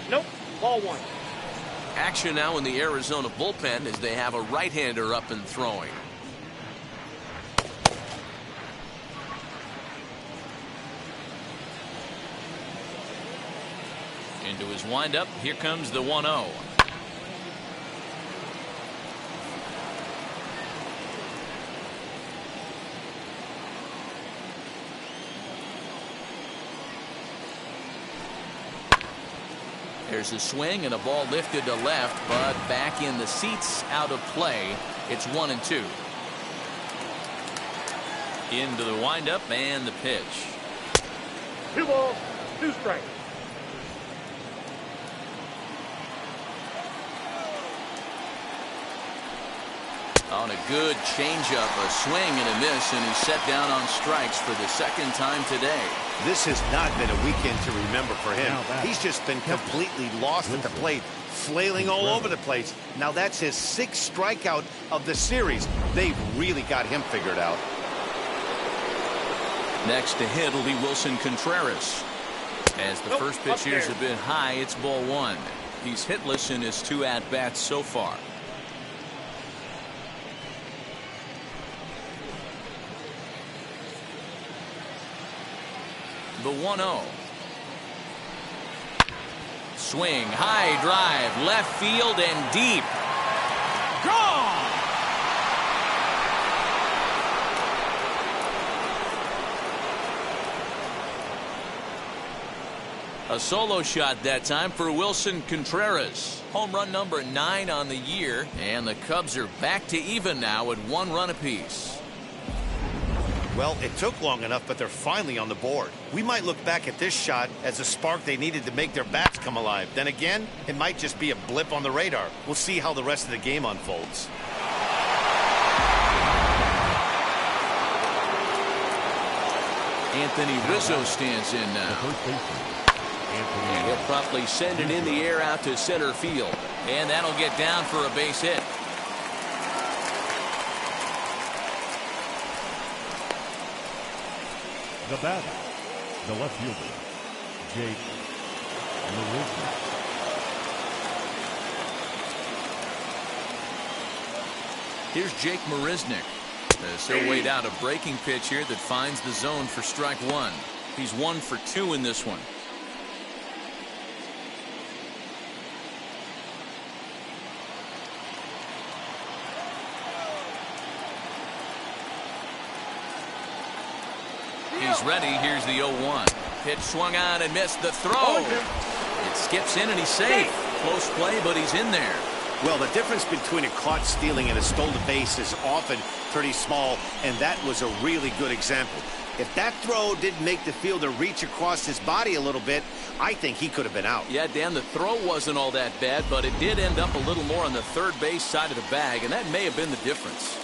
Nope. Ball 1. Action now in the Arizona bullpen as they have a right-hander up and throwing. Into his windup. Here comes the 1-0. There's a swing and a ball lifted to left, but back in the seats, out of play. It's 1-2. Into the windup and the pitch. 2 balls, 2 strikes. On a good changeup, a swing and a miss, and he's set down on strikes for the 2nd time today. This has not been a weekend to remember for him. He's just been completely lost at the plate, flailing all over the place. Now that's his 6th strikeout of the series. They've really got him figured out. Next to hit will be Wilson Contreras. As the first pitch here is a bit high, it's ball 1. He's hitless in his 2 at-bats so far. The 1-0. Swing, high drive, left field and deep. Gone! A solo shot that time for Wilson Contreras. Home run number 9 on the year, and the Cubs are back to even now at 1 run apiece. Well, it took long enough, but they're finally on the board. We might look back at this shot as a spark they needed to make their bats come alive. Then again, it might just be a blip on the radar. We'll see how the rest of the game unfolds. Anthony Rizzo stands in now. And he'll promptly send it in the air out to center field. And that'll get down for a base hit. The batter, the left fielder, Jake Marisnick. Here's Jake Marisnick. He'll wait out a breaking pitch here that finds the zone for strike 1. He's 1 for 2 in this one. He's ready. Here's the 0-1. Pitch swung on and missed the throw. It skips in and he's safe. Close play, but he's in there. Well, the difference between a caught stealing and a stolen base is often pretty small, and that was a really good example. If that throw didn't make the fielder reach across his body a little bit, I think he could have been out. Yeah, Dan, the throw wasn't all that bad, but it did end up a little more on the third base side of the bag, and that may have been the difference.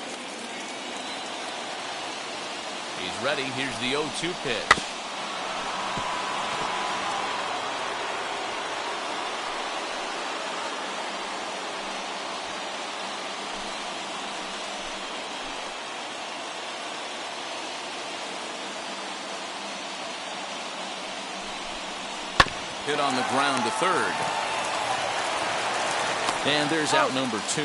He's ready. Here's the 0-2 pitch. Hit on the ground to third. And there's out number 2.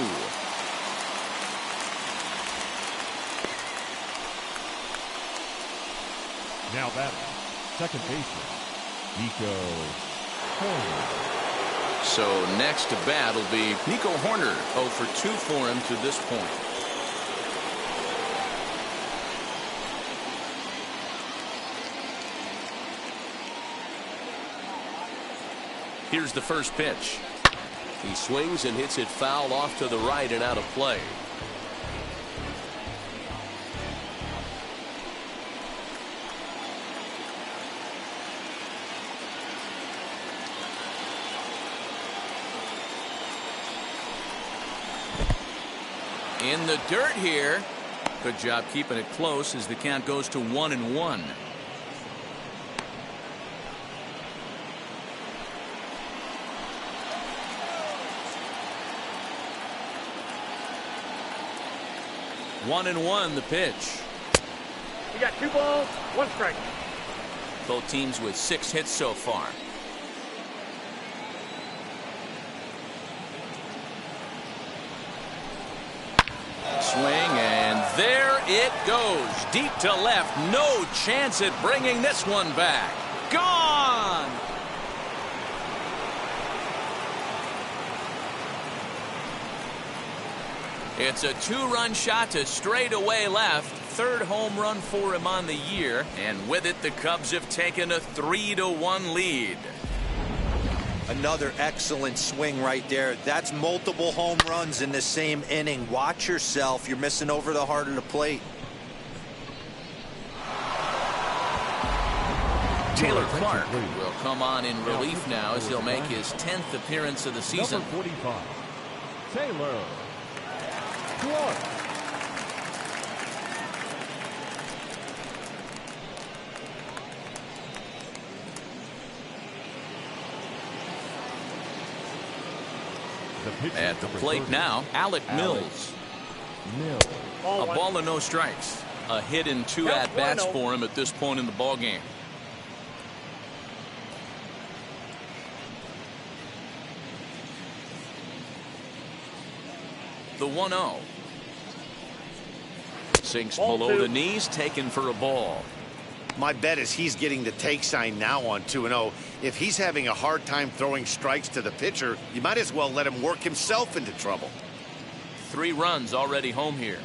Now batting, second baseman, Nico Horner. So next to bat will be Nico Horner. 0 for 2 for him to this point. Here's the first pitch. He swings and hits it foul off to the right and out of play. In the dirt here. Good job keeping it close as the count goes to 1-1. One and one, the pitch. You got 2 balls, 1 strike. Both teams with 6 hits so far. Swing, and there it goes. Deep to left. No chance at bringing this one back. Gone! It's a 2-run shot to straightaway left. 3rd home run for him on the year. And with it, the Cubs have taken a 3-1 lead. Another excellent swing right there. That's multiple home runs in the same inning. Watch yourself. You're missing over the heart of the plate. Taylor Clark will come on in relief now as he'll make his 10th appearance of the season. Number 45, Taylor Clark. At the plate now, Alec Mills. A ball and no strikes. A hit and 2 at-bats for him at this point in the ballgame. The 1-0. Sinks below the knees, taken for a ball. My bet is he's getting the take sign now on 2-0. If he's having a hard time throwing strikes to the pitcher, you might as well let him work himself into trouble. 3 runs already home here.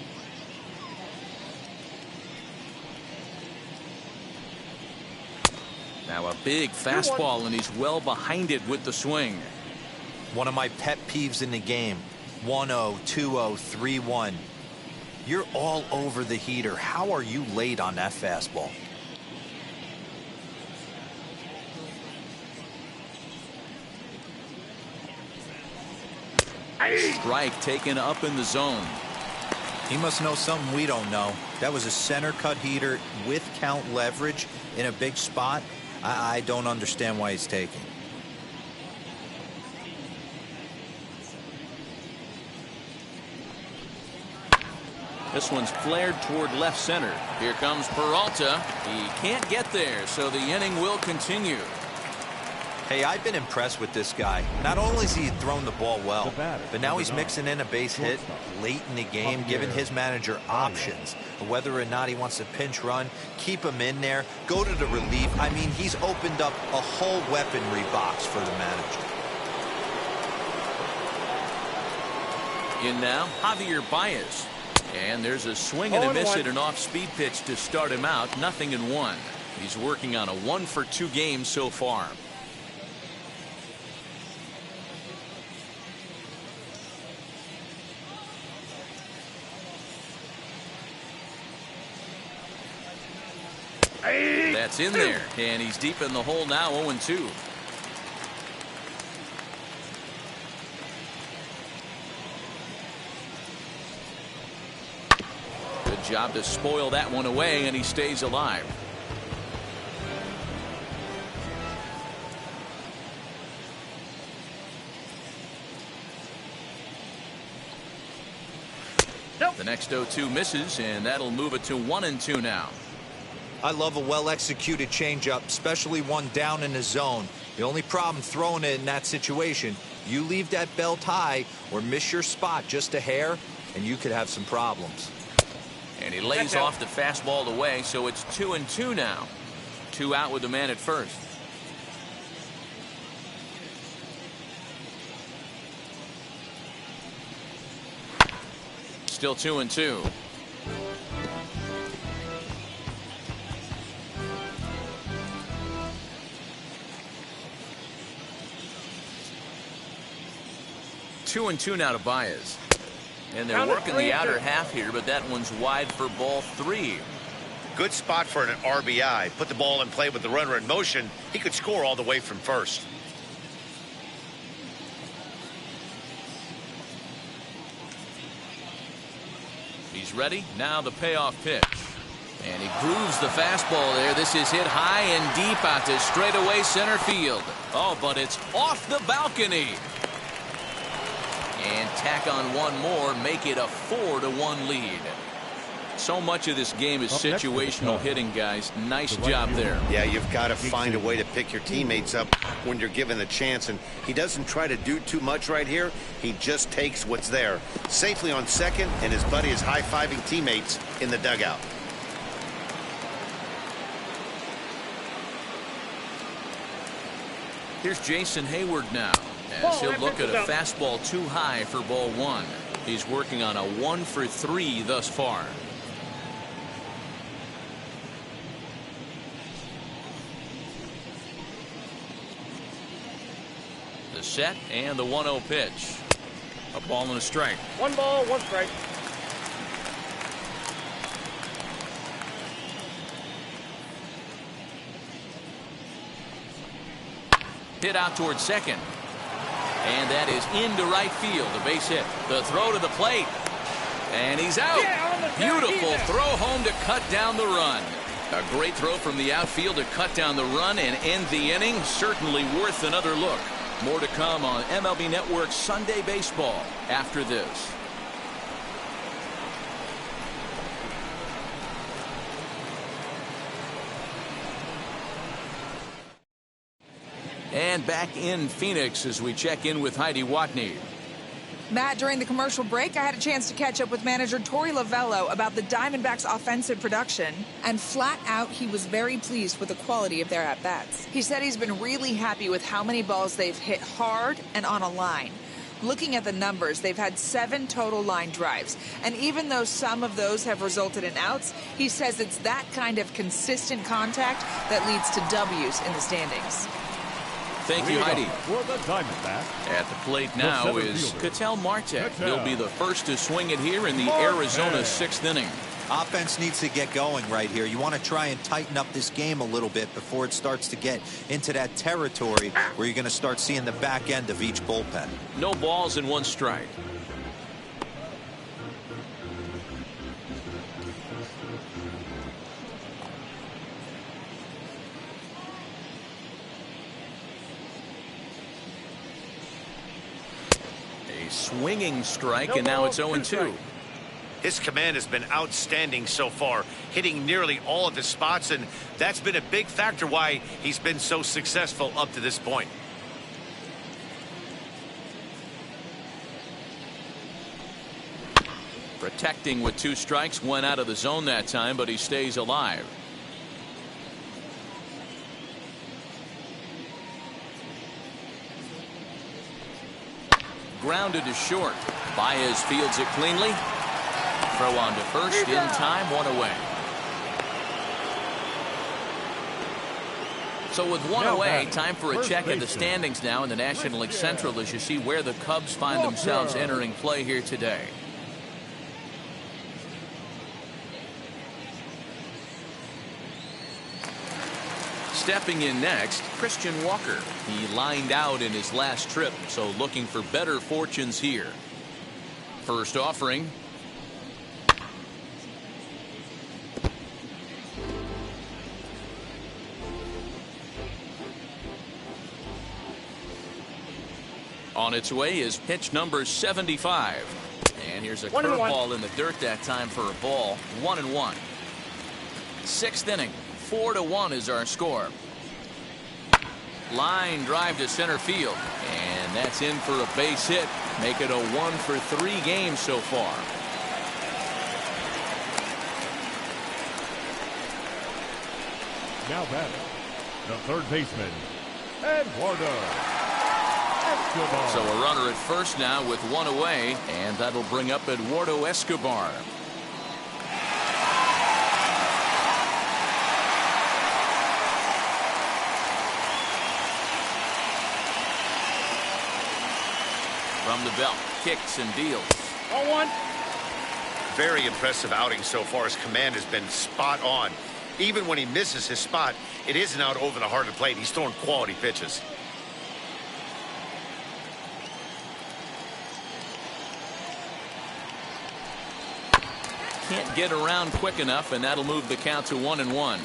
Now a big fastball, and he's well behind it with the swing. One of my pet peeves in the game. 1-0, 2-0, 3-1. You're all over the heater. How are you late on that fastball? Strike taken up in the zone. He must know something we don't know. That was a center cut heater with count leverage in a big spot. I don't understand why he's taking. This one's flared toward left center. Here comes Peralta. He can't get there, so the inning will continue. Hey, I've been impressed with this guy. Not only has he thrown the ball well, but now he's mixing in a base hit late in the game, giving his manager options. Whether or not he wants to pinch run, keep him in there, go to the relief. I mean, he's opened up a whole weaponry box for the manager. In now, Javier Baez. And there's a swing and a miss at an off-speed pitch to start him out. 0-1. He's working on a 1-for-2 game so far. That's in there, and he's deep in the hole now. 0-2. Good job to spoil that one away, and he stays alive. The next 0-2 misses, and that'll move it to 1-2 now. I love a well-executed changeup, especially one down in the zone. The only problem throwing it in that situation, you leave that belt high or miss your spot just a hair, and you could have some problems. And he lays off the fastball away, so it's 2-2 now. 2 out with the man at first. Still 2-2. Two and two now to Baez. And they're working the outer half here, but that one's wide for ball 3. Good spot for an RBI. Put the ball in play with the runner in motion. He could score all the way from first. He's ready. Now the payoff pitch. And he grooves the fastball there. This is hit high and deep out to straightaway center field. Oh, but it's off the balcony. And tack on one more, make it a 4-1 lead. So much of this game is situational hitting, guys. Nice job there. Yeah, you've got to find a way to pick your teammates up when you're given the chance. And he doesn't try to do too much right here. He just takes what's there. Safely on second, and his buddy is high-fiving teammates in the dugout. Here's Jason Hayward now, as he'll look at a fastball too high for ball 1. He's working on a 1 for 3 thus far. The set and the 1-0 pitch. A ball and a strike. 1 ball, 1 strike. Hit out towards second. And that is into right field. The base hit. The throw to the plate. And he's out. Beautiful throw home to cut down the run. A great throw from the outfield to cut down the run and end the inning. Certainly worth another look. More to come on MLB Network's Sunday Baseball after this. And back in Phoenix as we check in with Heidi Watney. Matt, during the commercial break, I had a chance to catch up with manager Torey Lovello about the Diamondbacks' offensive production. And flat out, he was very pleased with the quality of their at-bats. He said he's been really happy with how many balls they've hit hard and on a line. Looking at the numbers, they've had 7 total line drives. And even though some of those have resulted in outs, he says it's that kind of consistent contact that leads to W's in the standings. Thank you, Heidi. For the Diamondbacks. At the plate now is Ketel Marte. He'll be the first to swing it here in the Arizona 6th inning. Offense needs to get going right here. You want to try and tighten up this game a little bit before it starts to get into that territory where you're going to start seeing the back end of each bullpen. No balls and 1 strike. Swinging strike, and now it's 0-2. His command has been outstanding so far, hitting nearly all of his spots, and that's been a big factor why he's been so successful up to this point. Protecting with 2 strikes, went out of the zone that time, but he stays alive. Grounded to short. Baez fields it cleanly. Throw on to first in time, 1 away. So with 1 away, time for a check of the standings now in the National League Central as you see where the Cubs find themselves entering play here today. Stepping in next, Christian Walker. He lined out in his last trip, so looking for better fortunes here. First offering. On its way is pitch number 75. And here's a curveball in the dirt that time for a ball. 1-1. 6th inning. 4-1 is our score. Line drive to center field, and that's in for a base hit. Make it a 1-for-3 game so far. Now batting, the third baseman, Eduardo Escobar. So a runner at first now with one away, and that'll bring up Eduardo Escobar. From the belt, kicks and deals. 0-1. Very impressive outing so far. His command has been spot on. Even when he misses his spot, it isn't out over the heart of the plate. He's throwing quality pitches. Can't get around quick enough, and that'll move the count to 1-1.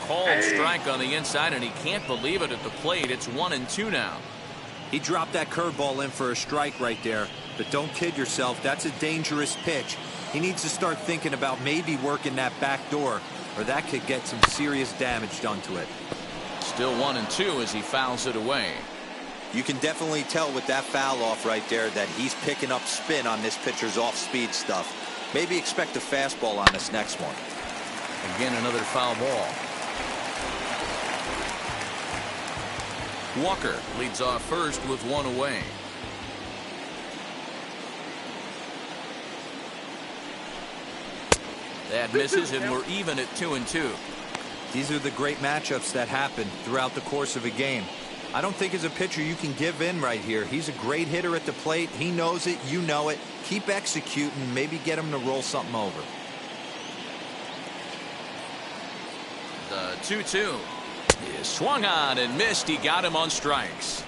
Called strike on the inside, and he can't believe it at the plate. It's 1-2 now. He dropped that curveball in for a strike right there. But don't kid yourself, that's a dangerous pitch. He needs to start thinking about maybe working that back door, or that could get some serious damage done to it. Still 1-2 as he fouls it away. You can definitely tell with that foul off right there that he's picking up spin on this pitcher's off-speed stuff. Maybe expect a fastball on this next one. Again, another foul ball. Walker leads off first with one away. That misses, and we're even at 2-2. These are the great matchups that happen throughout the course of a game. I don't think as a pitcher you can give in right here. He's a great hitter at the plate. He knows it. You know it. Keep executing. Maybe get him to roll something over. The 2-2 is swung on and missed. He got him on strikes.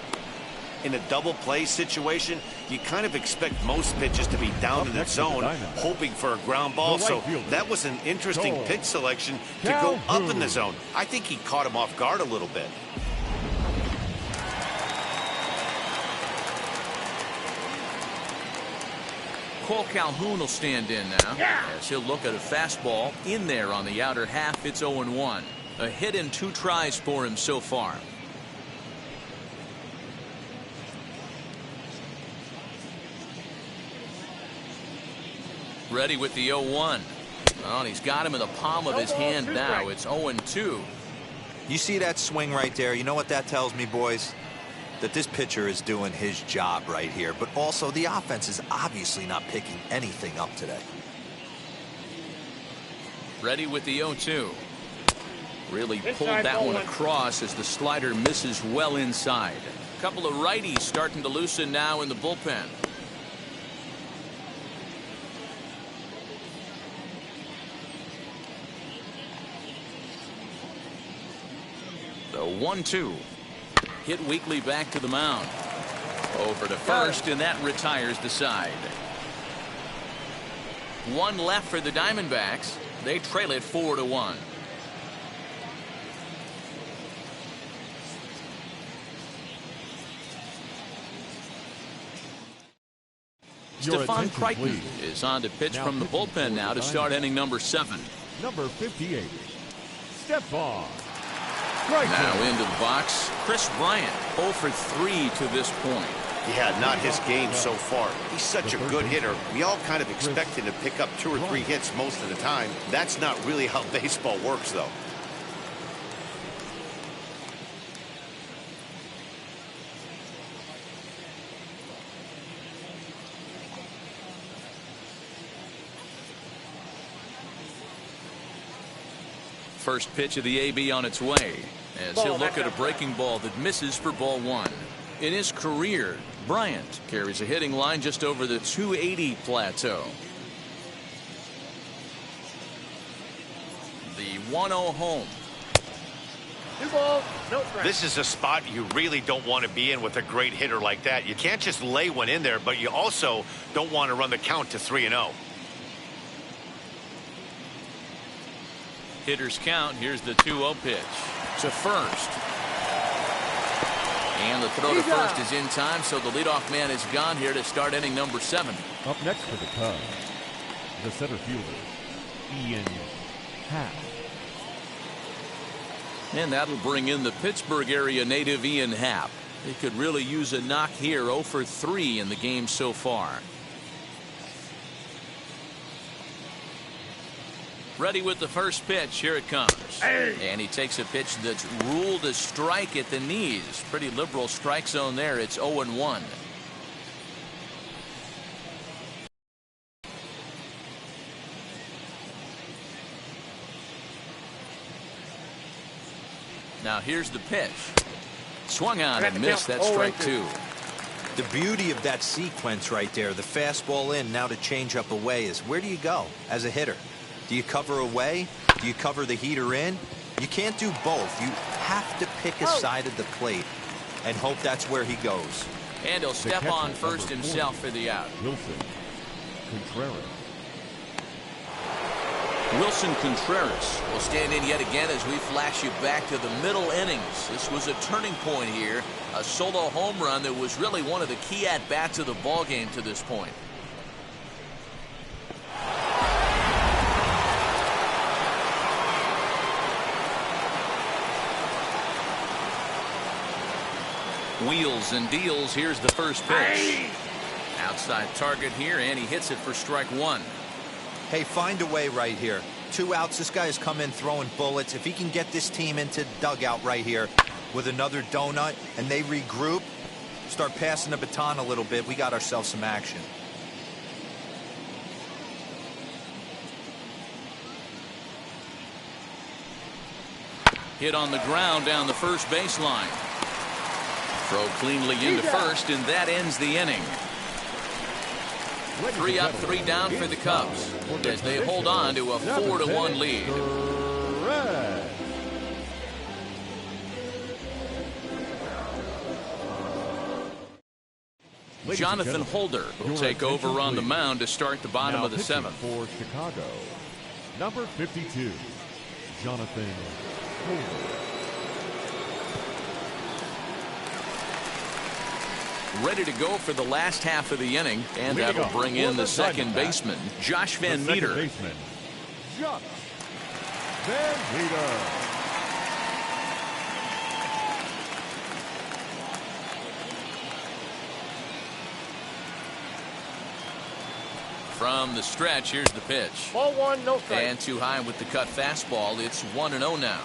In a double play situation, you kind of expect most pitches to be down in the zone, hoping for a ground ball. So that was an interesting pitch selection to go up in the zone. I think he caught him off guard a little bit. Cole Calhoun will stand in now as he'll look at a fastball in there on the outer half. It's 0-1. A hit and 2 tries for him so far. Ready with the 0-1. Oh, and he's got him in the palm of his hand now. It's 0-2. You see that swing right there? You know what that tells me, boys? That this pitcher is doing his job right here. But also, the offense is obviously not picking anything up today. Ready with the 0-2. Really pulled that one across as the slider misses well inside. A couple of righties starting to loosen now in the bullpen. The 1-2. Hit weakly back to the mound. Over to first, and that retires the side. One left for the Diamondbacks. They trail it 4-1. Stephon Crichton is on to pitch from the bullpen now to start inning number 7. Number 58, Stephon. Now into the box, Chris Bryant, 0 for 3 to this point. Yeah, not his game so far. He's such a good hitter. We all kind of expect him to pick up 2 or 3 hits most of the time. That's not really how baseball works, though. First pitch of the AB on its way as he'll look at a breaking ball that misses for ball 1. In his career, Bryant carries a hitting line just over the 280 plateau. The 1-0 home. 2 balls, no strike. This is a spot you really don't want to be in with a great hitter like that. You can't just lay one in there, but you also don't want to run the count to 3-0. Hitter's count. Here's the 2-0 pitch to first. And the throw to first is in time, so the leadoff man is gone here to start inning number 7. Up next for the Cubs, the center fielder, Ian Happ. And that'll bring in the Pittsburgh area native Ian Happ. He could really use a knock here. 0 for 3 in the game so far. Ready with the first pitch. Here it comes. And he takes a pitch that's ruled a strike at the knees. Pretty liberal strike zone there. It's 0-1. Now here's the pitch. Swung on and missed. That's strike 2. The beauty of that sequence right there, the fastball in, now the changeup away, is where do you go as a hitter? Do you cover away? Do you cover the heater in? You can't do both. You have to pick a side of the plate and hope that's where he goes. And he'll step on first himself for the out. Wilson Contreras will stand in yet again as we flash you back to the middle innings. This was a turning point here. A solo home run that was really one of the key at-bats of the ballgame to this point. Wheels and deals. Here's the first pitch. Outside target here, and he hits it for strike 1. Hey, find a way right here. 2 outs. This guy has come in throwing bullets. If he can get this team into the dugout right here with another donut and they regroup, start passing the baton a little bit, we got ourselves some action. Hit on the ground down the first baseline. Throw cleanly into first, and that ends the inning. 3 up, 3 down for the Cubs as they hold on to a 4-1 lead. Jonathan Holder will take over on the mound to start the bottom of the 7th. For Chicago, number 52, Jonathan Holder. Ready to go for the last half of the inning, and that'll bring in the second baseman, Josh Van Meter. Josh Van Meter. From the stretch, here's the pitch. Ball 1, no strike. And too high with the cut fastball. It's 1-0 now.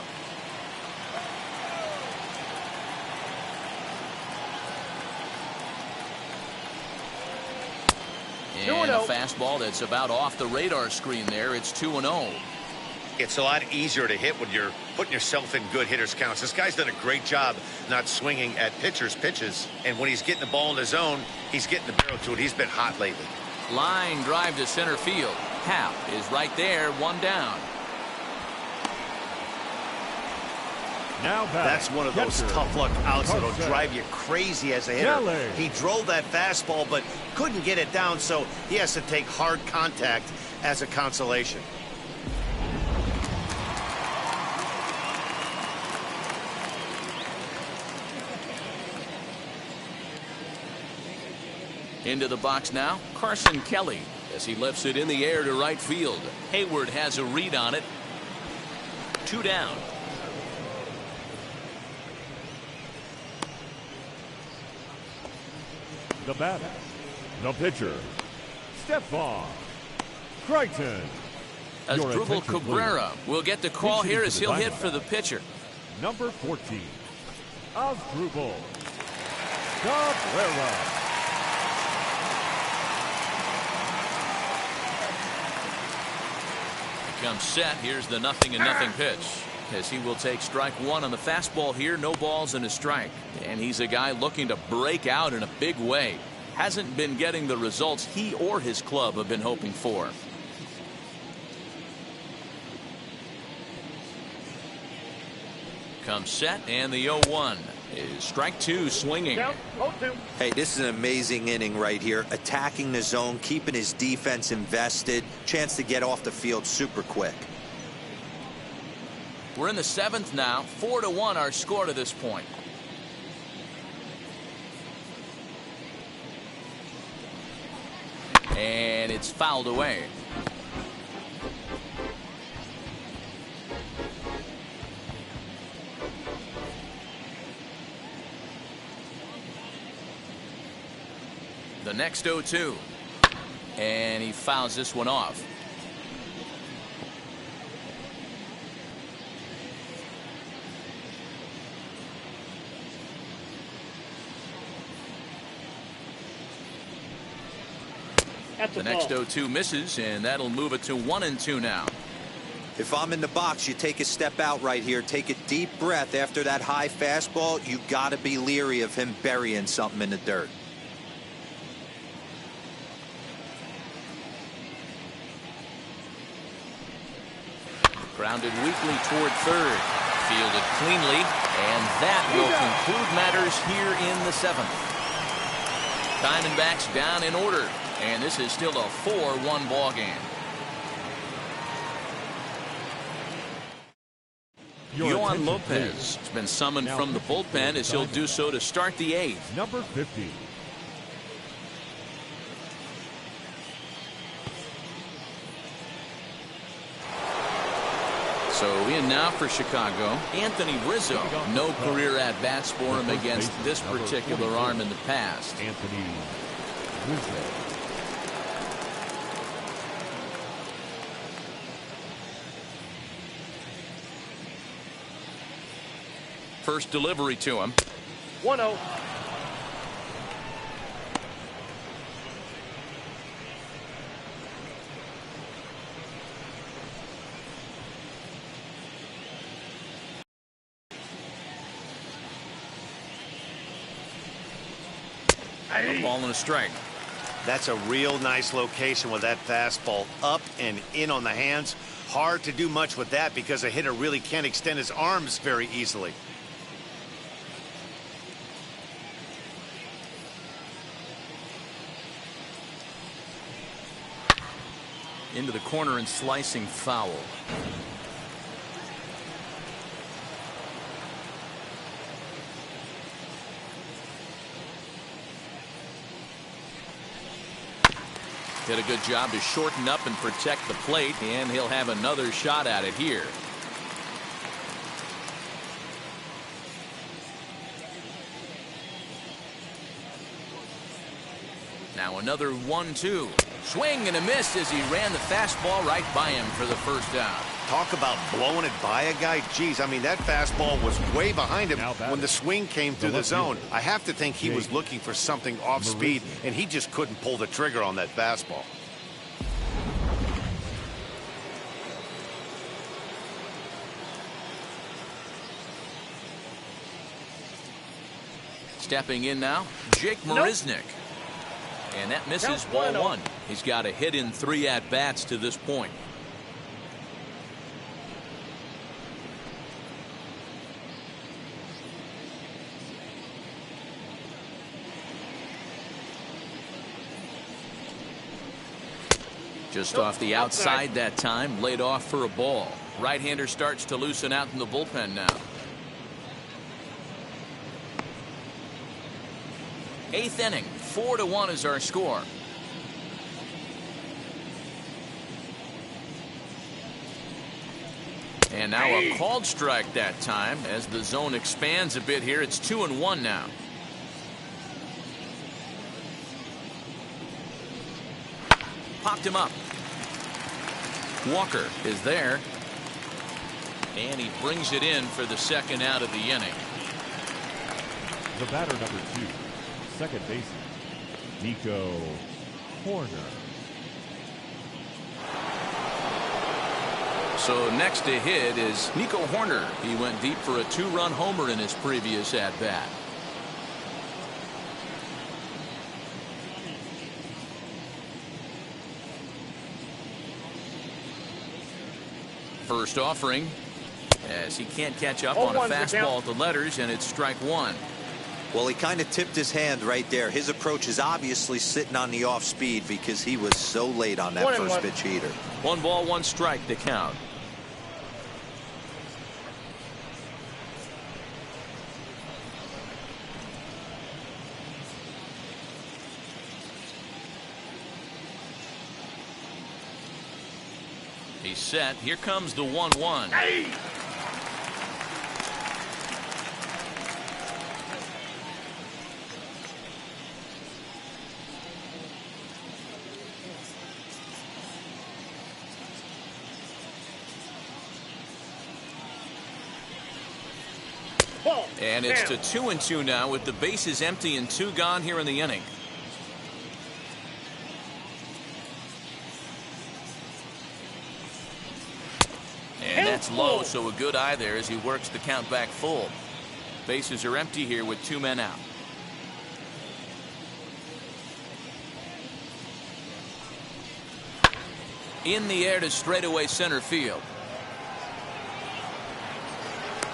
And a fastball that's about off the radar screen there. It's 2-0. It's a lot easier to hit when you're putting yourself in good hitters' counts. This guy's done a great job not swinging at pitchers' pitches. And when he's getting the ball in the zone, he's getting the barrel to it. He's been hot lately. Line drive to center field. Happ is right there, 1 down. Now that's one of those tough luck outs that'll drive you crazy as a hitter. He drove that fastball but couldn't get it down, so he has to take hard contact as a consolation. Into the box now, Carson Kelly, as he lifts it in the air to right field. Hayward has a read on it. 2 down. The batter, the pitcher, Stephon Crichton. Asdrubal Cabrera will get the call here as he'll hit for the pitcher. Number 14, Asdrubal Cabrera. Comes set. Here's the 0-0 pitch, as he will take strike 1 on the fastball here. No balls and a strike. And he's a guy looking to break out in a big way. Hasn't been getting the results he or his club have been hoping for. Comes set, and the 0-1 is strike 2 swinging. Hey, this is an amazing inning right here. Attacking the zone, keeping his defense invested. Chance to get off the field super quick. We're in the 7th now. 4-1 our score to this point. And it's fouled away. The next 0-2. And he fouls this one off. The next 0-2 misses, and that'll move it to 1-2 now. If I'm in the box, you take a step out right here, take a deep breath after that high fastball. You got to be leery of him burying something in the dirt. Grounded weakly toward third. Fielded cleanly, and that will conclude matters here in the 7th. Diamondbacks down in order, and this is still a 4-1 ball game. Yohan Lopez has been summoned from the bullpen as he'll do so to start the 8th. Number 50. So in now for Chicago, Anthony Rizzo. No career at-bats for him against this particular arm in the past. Anthony Rizzo. First delivery to him. 1-0. A ball and a strike. That's a real nice location with that fastball up and in on the hands. Hard to do much with that because a hitter really can't extend his arms very easily. Into the corner and slicing foul. Did a good job to shorten up and protect the plate, and he'll have another shot at it here. Now another 1-2. Swing and a miss as he ran the fastball right by him for the first out. Talk about blowing it by a guy. Geez, I mean, that fastball was way behind him when the swing came through the zone. I have to think he was looking for something off speed, and he just couldn't pull the trigger on that fastball. Stepping in now, Jake Marisnick. And that misses ball 1. He's got a hit in 3 at-bats to this point. Just off the outside that time, laid off for a ball. Right-hander starts to loosen out in the bullpen now. 8th inning, 4-1 is our score. And now a called strike that time as the zone expands a bit here. It's 2-1 now. Popped him up. Walker is there. And he brings it in for the second out of the inning. The batter, number 2. Second baseman, Nico Horner. So next to hit is Nico Horner. He went deep for a 2-run homer in his previous at-bat. First offering as he can't catch up on a fastball at the letters, and it's strike 1. Well, he kind of tipped his hand right there. His approach is obviously sitting on the off speed because he was so late on that first pitch heater. 1 ball, 1 strike to count. He's set. Here comes the 1-1. Hey! And it's to 2-2 now with the bases empty and 2 gone here in the inning. And that's low, so a good eye there as he works the count back full. Bases are empty here with 2 men out. In the air to straightaway center field.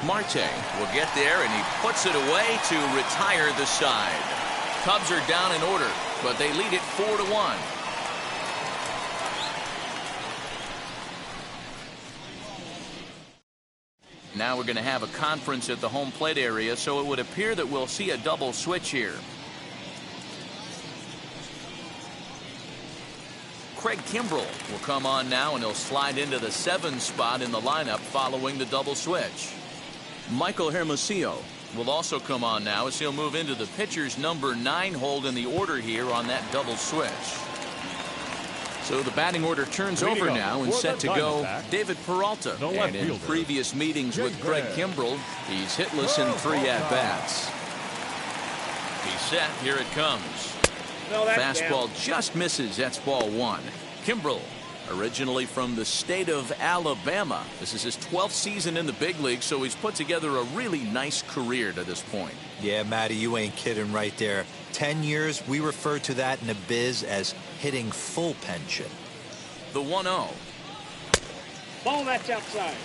Marte will get there, and he puts it away to retire the side. Cubs are down in order, but they lead it 4-1. Now we're going to have a conference at the home plate area, so it would appear that we'll see a double switch here. Craig Kimbrell will come on now, and he'll slide into the 7 spot in the lineup following the double switch. Michael Hermosillo will also come on now as he'll move into the pitcher's number 9 hold in the order here on that double switch. So the batting order turns over now and set to go David Peralta. And in previous meetings with Craig Kimbrell, he's hitless in 3 at-bats. He's set. Here it comes. Fastball just misses. That's ball 1. Kimbrell, originally from the state of Alabama. This is his 12th season in the big league, so he's put together a really nice career to this point. Yeah, Matty, you ain't kidding right there. 10 years, we refer to that in the biz as hitting full pension. The 1-0. Ball, that's outside.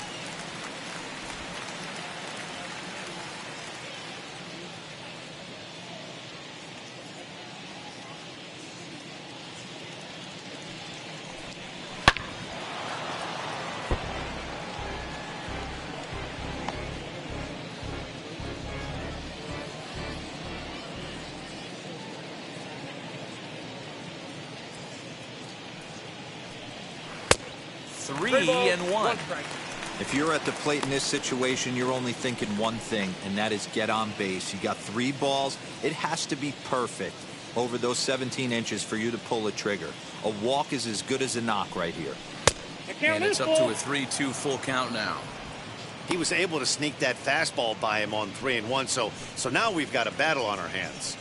Three and one. If you're at the plate in this situation, you're only thinking one thing, and that is get on base. You got 3 balls. It has to be perfect over those 17 inches for you to pull a trigger. A walk is as good as a knock right here. And it's up to a 3-2 full count now. He was able to sneak that fastball by him on 3-1, so now we've got a battle on our hands.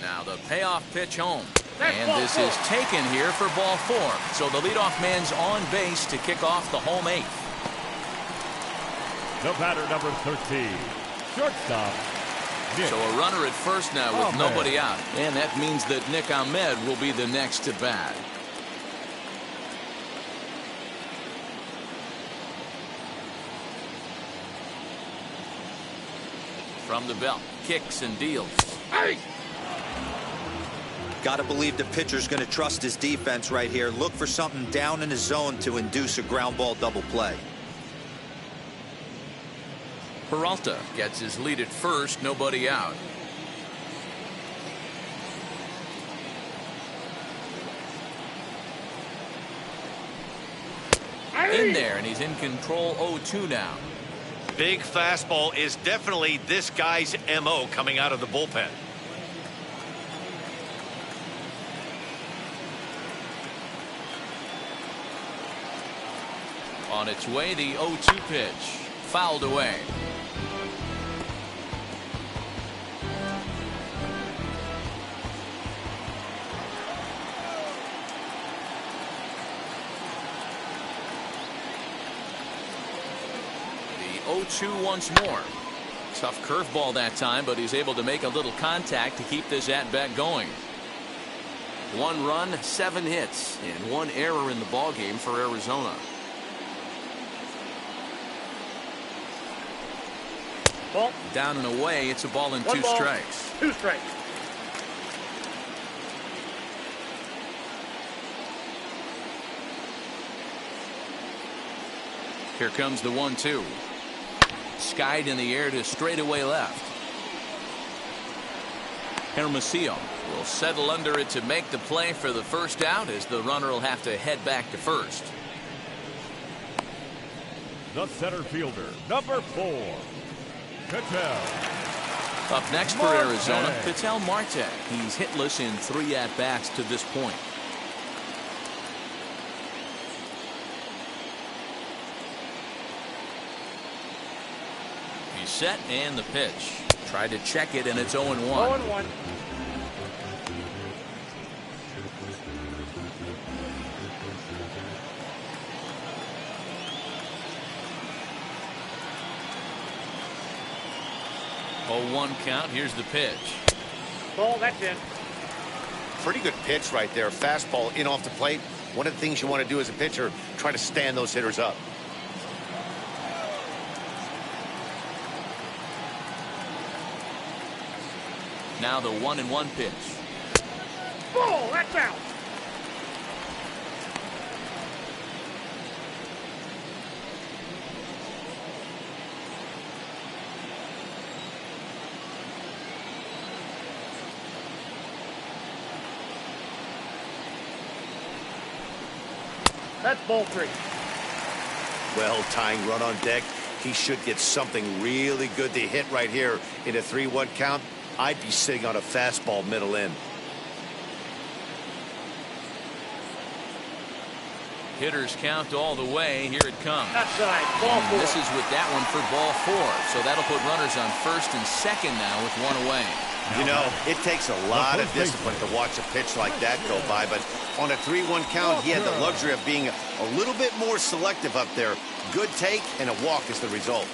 Now the payoff pitch home. And this is taken here for ball 4. So the leadoff man's on base to kick off the home 8th. The batter, number 13, shortstop, Nick. So a runner at first now with Ahmed. nobody out. And that means that Nick Ahmed will be the next to bat. From the belt, kicks and deals. Hey! Got to believe the pitcher's going to trust his defense right here. Look for something down in his zone to induce a ground ball double play. Peralta gets his lead at first, nobody out. In there, and he's in control 0-2 now. Big fastball is definitely this guy's MO coming out of the bullpen. On its way, the 0-2 pitch. Fouled away. The 0-2 once more. Tough curveball that time, but he's able to make a little contact to keep this at-bat going. 1 run, 7 hits, and 1 error in the ballgame for Arizona. Ball. Down and away, it's a ball and 2 ball, strikes. 2 strikes. Here comes the 1-2. Skied in the air to straightaway left. Hermosillo will settle under it to make the play for the first out, as the runner will have to head back to first. The center fielder, number 4, Patel. Up next for Arizona, Patel Marte. He's hitless in 3 at-bats to this point. He's set, and the pitch. Tried to check it, and it's 0-1. 0-1. Oh, 0-1 count. Here's the pitch. Ball, that's in. Pretty good pitch right there. Fastball in off the plate. One of the things you want to do as a pitcher, try to stand those hitters up. Now the 1-1 pitch. Ball, that's out. That's ball 3. Well, tying run on deck. He should get something really good to hit right here in a 3-1 count. I'd be sitting on a fastball middle in. Hitters count all the way. Here it comes. Outside, ball 4. This is with that one for ball 4. So that'll put runners on first and second now with 1 away. You know, it takes a lot of discipline to watch a pitch like that go by, but on a 3-1 count, he had the luxury of being a little bit more selective up there. Good take, and a walk is the result.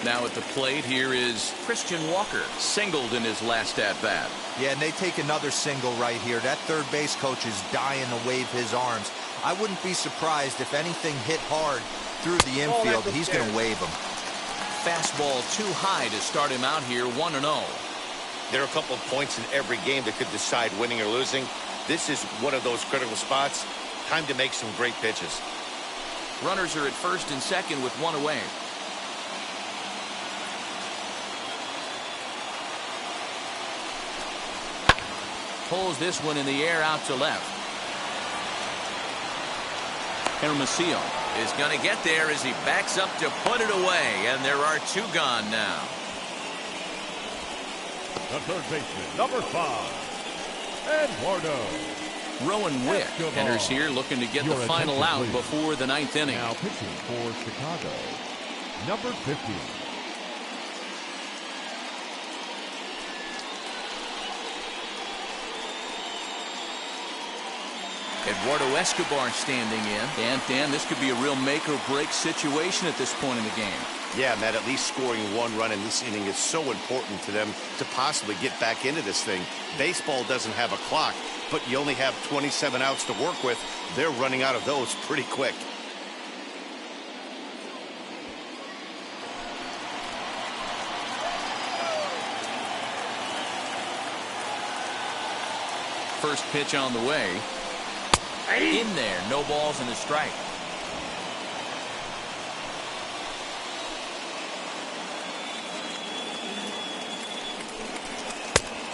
Now at the plate, here is Christian Walker, singled in his last at-bat. Yeah, and they take another single right here. That third base coach is dying to wave his arms. I wouldn't be surprised if anything hit hard through the infield. He's going to wave them. Fastball too high to start him out here, 1-0. There are a couple of points in every game that could decide winning or losing. This is one of those critical spots. Time to make some great pitches. Runners are at first and second with 1 away. Pulls this one in the air out to left. Hermosillo is going to get there as he backs up to put it away, and there are 2 gone now. The third baseman, number 5, Eduardo. Rowan Wick enters here looking to get the final out before the 9th inning. Now pitching for Chicago, number 50. Eduardo Escobar standing in. And Dan, this could be a real make or break situation at this point in the game. Yeah, Matt, at least scoring 1 run in this inning is so important to them to possibly get back into this thing. Baseball doesn't have a clock, but you only have 27 outs to work with. They're running out of those pretty quick. First pitch on the way. In there, no balls and a strike.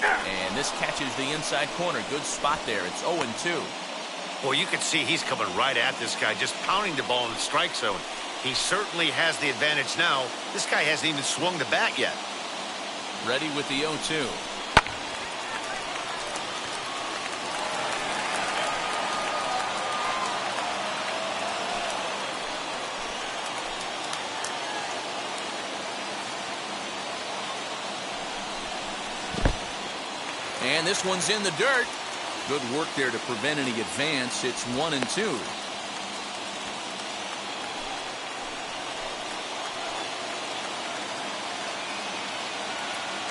And this catches the inside corner. Good spot there. It's 0-2. Well, you can see he's coming right at this guy, just pounding the ball in the strike zone. He certainly has the advantage now. This guy hasn't even swung the bat yet. Ready with the 0-2. And this one's in the dirt. Good work there to prevent any advance. It's 1-2.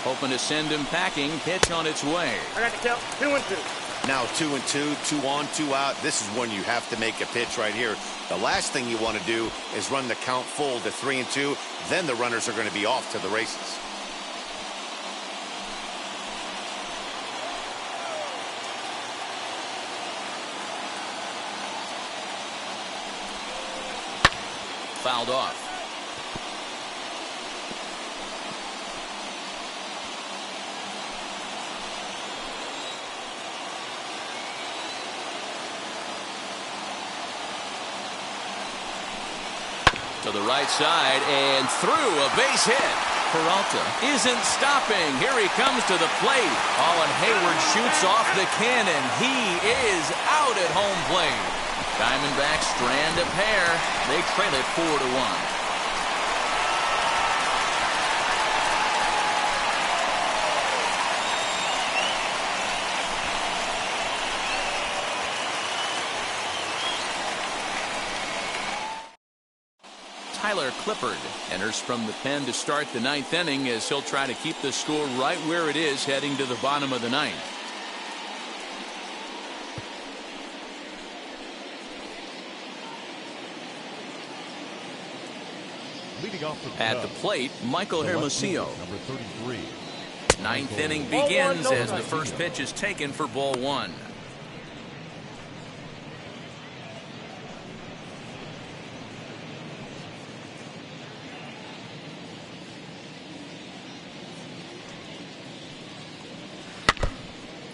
Hoping to send him packing. Pitch on its way. I got the count. 2-2. Now 2-2, 2 on, 2 out. This is when you have to make a pitch right here. The last thing you want to do is run the count full to 3-2. Then the runners are going to be off to the races. Fouled off. To the right side and through, a base hit. Peralta isn't stopping. Here he comes to the plate. Oh, and Hayward shoots off the cannon. He is out at home plate. Diamondbacks strand a pair. They trail it 4-1. Tyler Clippard enters from the pen to start the ninth inning as he'll try to keep the score right where it is heading to the bottom of the ninth. Leading off at the plate, Michael Hermosillo. Number 33. Ninth inning begins as the first pitch is taken for ball one.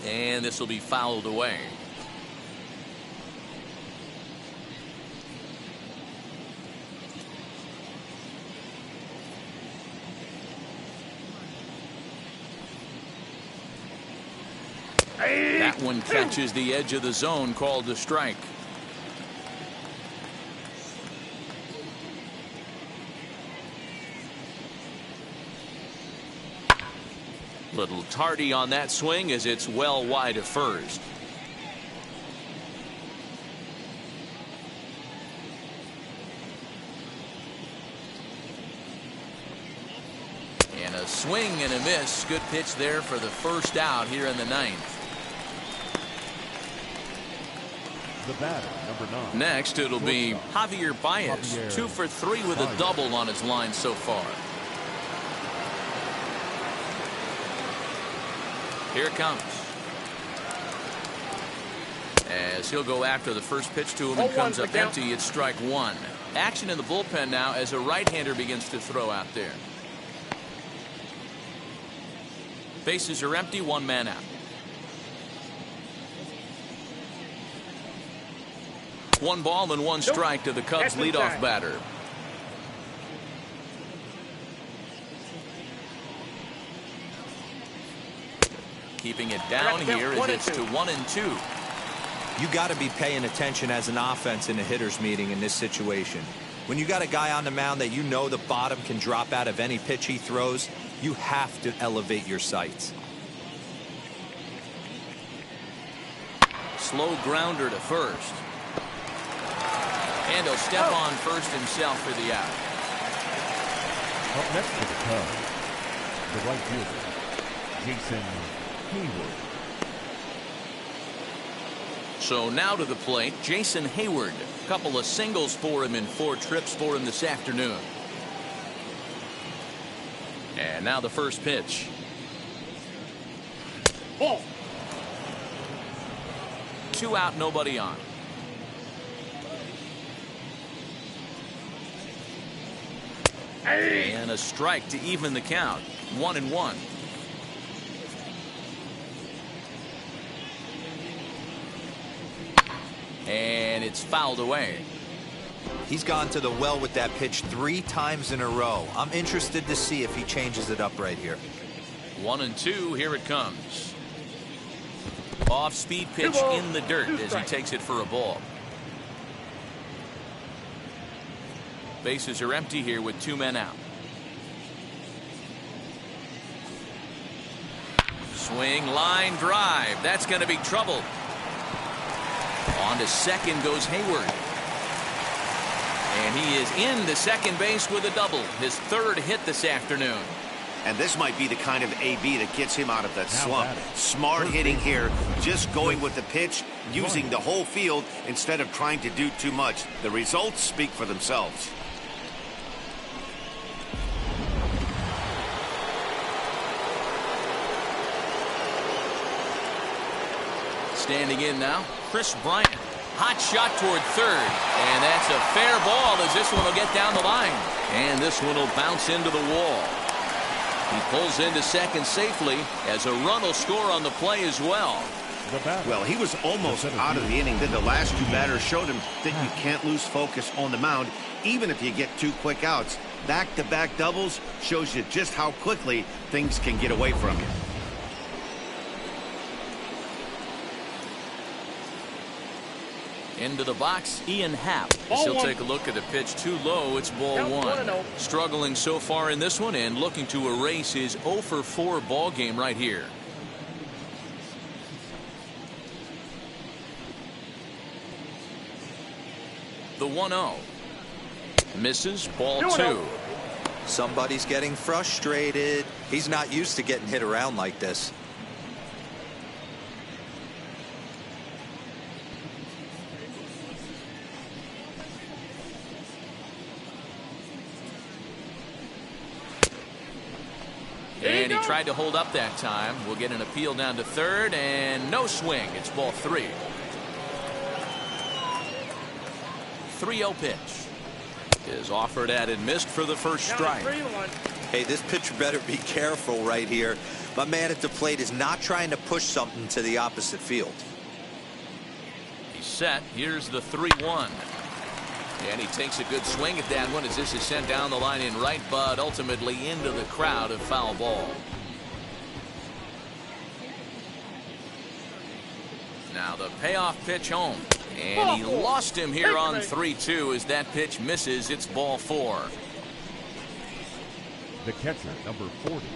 And this will be fouled away. That one catches the edge of the zone, called a strike. Little tardy on that swing as it's well wide of first. And a swing and a miss. Good pitch there for the first out here in the ninth. The batter, number 9. Next, it'll be Javier Baez, 2 for 3 with a double on his line so far. Here it comes. As he'll go after the first pitch to him and comes up empty, it's strike one. Action in the bullpen now as a right-hander begins to throw out there. Bases are empty, one man out. One ball and one strike to the Cubs leadoff batter. Keeping it down here as it's to 1-2. You got to be paying attention as an offense in a hitter's meeting in this situation. When you got a guy on the mound that you know the bottom can drop out of any pitch he throws, you have to elevate your sights. Slow grounder to first. And he'll step on first himself for the out. Up next for the Cubs, the right fielder, Jason Hayward. So now to the plate, Jason Hayward. A couple of singles for him in 4 trips for him this afternoon. And now the first pitch. Ball. 2 out, nobody on. And a strike to even the count. 1-1. And it's fouled away. He's gone to the well with that pitch 3 times in a row. I'm interested to see if he changes it up right here. 1-2. Here it comes. Off-speed pitch in the dirt as he takes it for a ball. Bases are empty here with 2 men out. Swing, line drive. That's going to be trouble. On to second goes Hayward. And he is into second base with a double. His 3rd hit this afternoon. And this might be the kind of AB that gets him out of that slump. Smart hitting here, just going with the pitch, using the whole field instead of trying to do too much. The results speak for themselves. Standing in now, Chris Bryant. Hot shot toward third. And that's a fair ball as this one will get down the line. And this one will bounce into the wall. He pulls into second safely as a run will score on the play as well. The batter. Well, he was almost out of the inning. Then the last two batters showed him that you can't lose focus on the mound, even if you get 2 quick outs. Back-to-back doubles shows you just how quickly things can get away from you. Into the box, Ian Happ. He'll take a look at the pitch too low. It's ball one. Struggling so far in this one and looking to erase his 0 for 4 ball game right here. The 1-0. Misses, ball 2. Somebody's getting frustrated. He's not used to getting hit around like this. And he tried to hold up that time. We'll get an appeal down to third, and no swing. It's ball 3. 3-0 pitch is offered at and missed for the first strike. Hey, this pitcher better be careful right here. My man at the plate is not trying to push something to the opposite field. He's set. Here's the 3-1. And he takes a good swing at that one as this is sent down the line in right, but ultimately into the crowd, of foul ball. Now the payoff pitch home. And he lost him here on 3-2 as that pitch misses. It's ball 4. The catcher, number 40,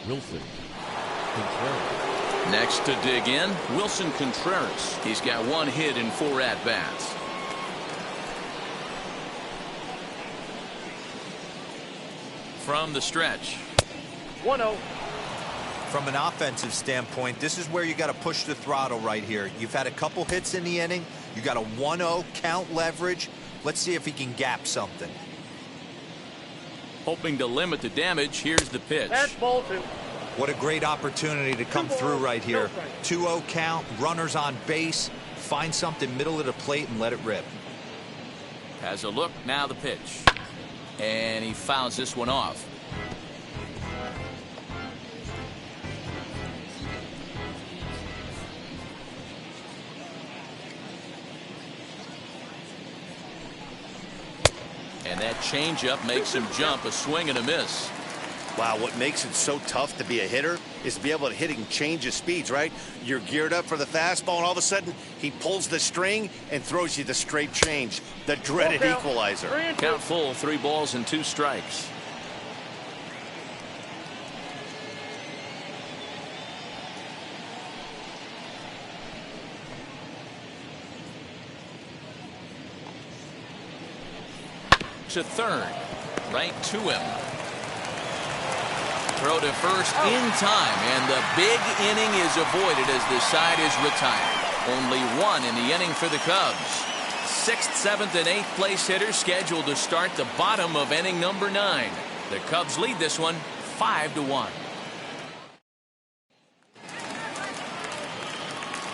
Wilson Contreras. Next to dig in, Wilson Contreras. He's got 1 hit in 4 at-bats. From the stretch. 1-0. From an offensive standpoint, this is where you got to push the throttle right here. You've had a couple hits in the inning. You got a 1-0 count leverage. Let's see if he can gap something. Hoping to limit the damage. Here's the pitch. That's ball 2. What a great opportunity to come through right here. 2-0 count, runners on base. Find something middle of the plate and let it rip. Has a look. Now the pitch. And he fouls this one off. And that changeup makes him jump. A swing and a miss. Wow, what makes it so tough to be a hitter is to be able to hit and change his speeds, right? You're geared up for the fastball, and all of a sudden, he pulls the string and throws you the straight change, the dreaded equalizer. Count full, 3 balls and 2 strikes. To third, right to him. Throw to first in time, and the big inning is avoided as the side is retired. Only 1 in the inning for the Cubs. 6th, 7th, and 8th place hitters scheduled to start the bottom of inning number 9. The Cubs lead this one 5-1.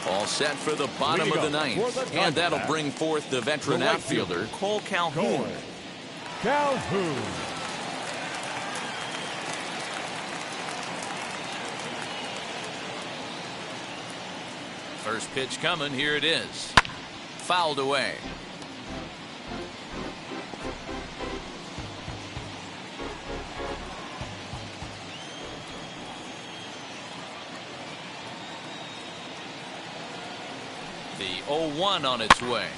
All set for the bottom of the 9th, and that'll bring forth the veteran outfielder, Cole Calhoun. Calhoun. First pitch coming. Here it is. Fouled away. The 0-1 on its way.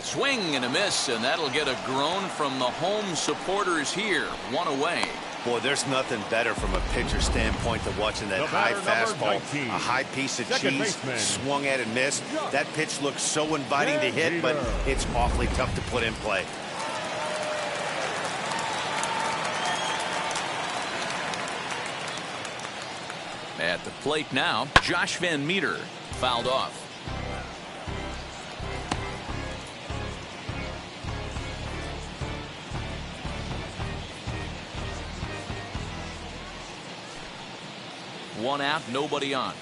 Swing and a miss, and that'll get a groan from the home supporters here. 1 away. Boy, there's nothing better from a pitcher standpoint than watching that high fastball, a high piece of cheese, swung at and missed. That pitch looks so inviting to hit, but it's awfully tough to put in play. At the plate now, Josh Van Meter. fouled off. One out, nobody on.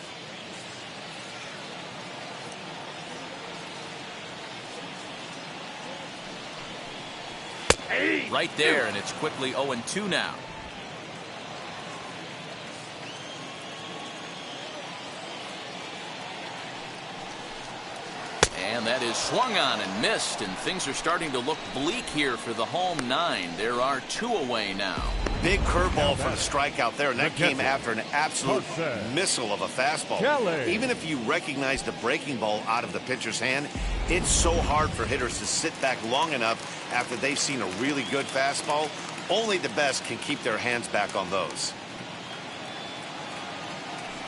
Right there, and it's quickly 0-2 now. And that is swung on and missed, and things are starting to look bleak here for the home 9. There are 2 away now. Big curveball for the strikeout there, and that came after an absolute missile of a fastball. Even if you recognize the breaking ball out of the pitcher's hand, it's so hard for hitters to sit back long enough after they've seen a really good fastball. Only the best can keep their hands back on those.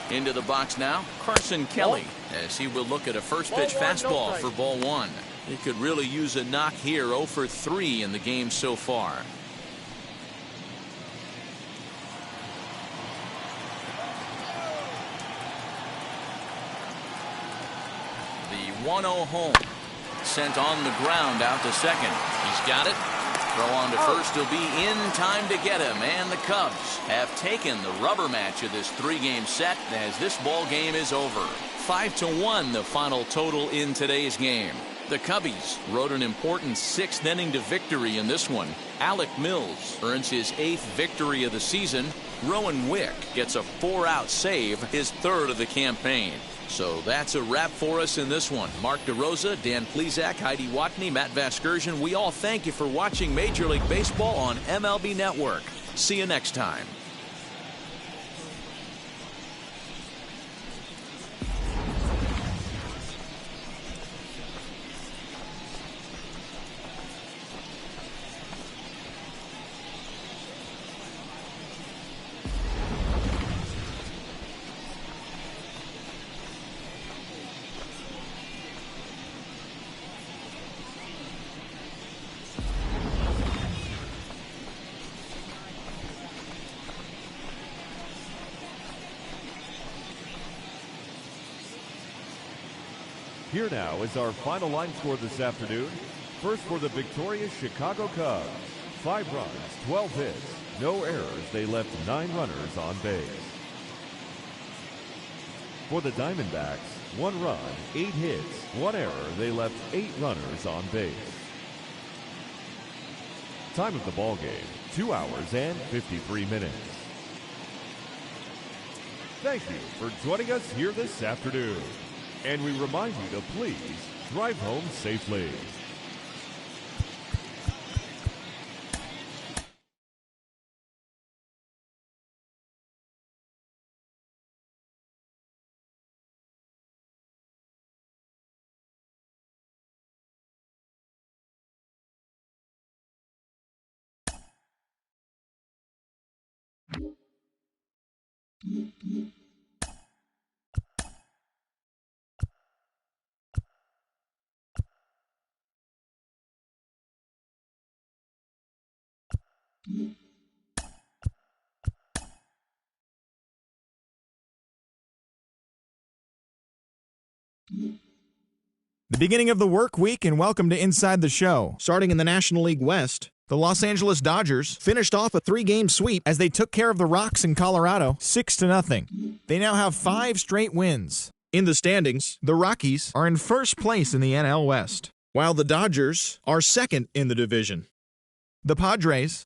Into the box now, Carson Kelly, as he will look at a first pitch fastball for ball 1. He could really use a knock here. 0 for 3 in the game so far. The 1-0 home. Sent on the ground out to second. He's got it. Throw on to first. He'll be in time to get him. And the Cubs have taken the rubber match of this 3-game set as this ball game is over. 5-1 the final total in today's game. The Cubbies rode an important 6th inning to victory in this one. Alec Mills earns his 8th victory of the season. Rowan Wick gets a 4-out save, his 3rd of the campaign. So that's a wrap for us in this one. Mark DeRosa, Dan Plesac, Heidi Watney, Matt Vasgersian, we all thank you for watching Major League Baseball on MLB Network. See you next time. Here now is our final line score this afternoon. First for the victorious Chicago Cubs. 5 runs, 12 hits, no errors. They left 9 runners on base. For the Diamondbacks, 1 run, 8 hits, 1 error. They left 8 runners on base. Time of the ball game, 2 hours and 53 minutes. Thank you for joining us here this afternoon. And we remind you to please drive home safely. The beginning of the work week, and welcome to Inside the Show. Starting in the National League West, the Los Angeles Dodgers finished off a 3-game sweep as they took care of the Rocks in Colorado 6-0. They now have 5 straight wins. In the standings, the Rockies are in first place in the NL West, while the Dodgers are second in the division. The Padres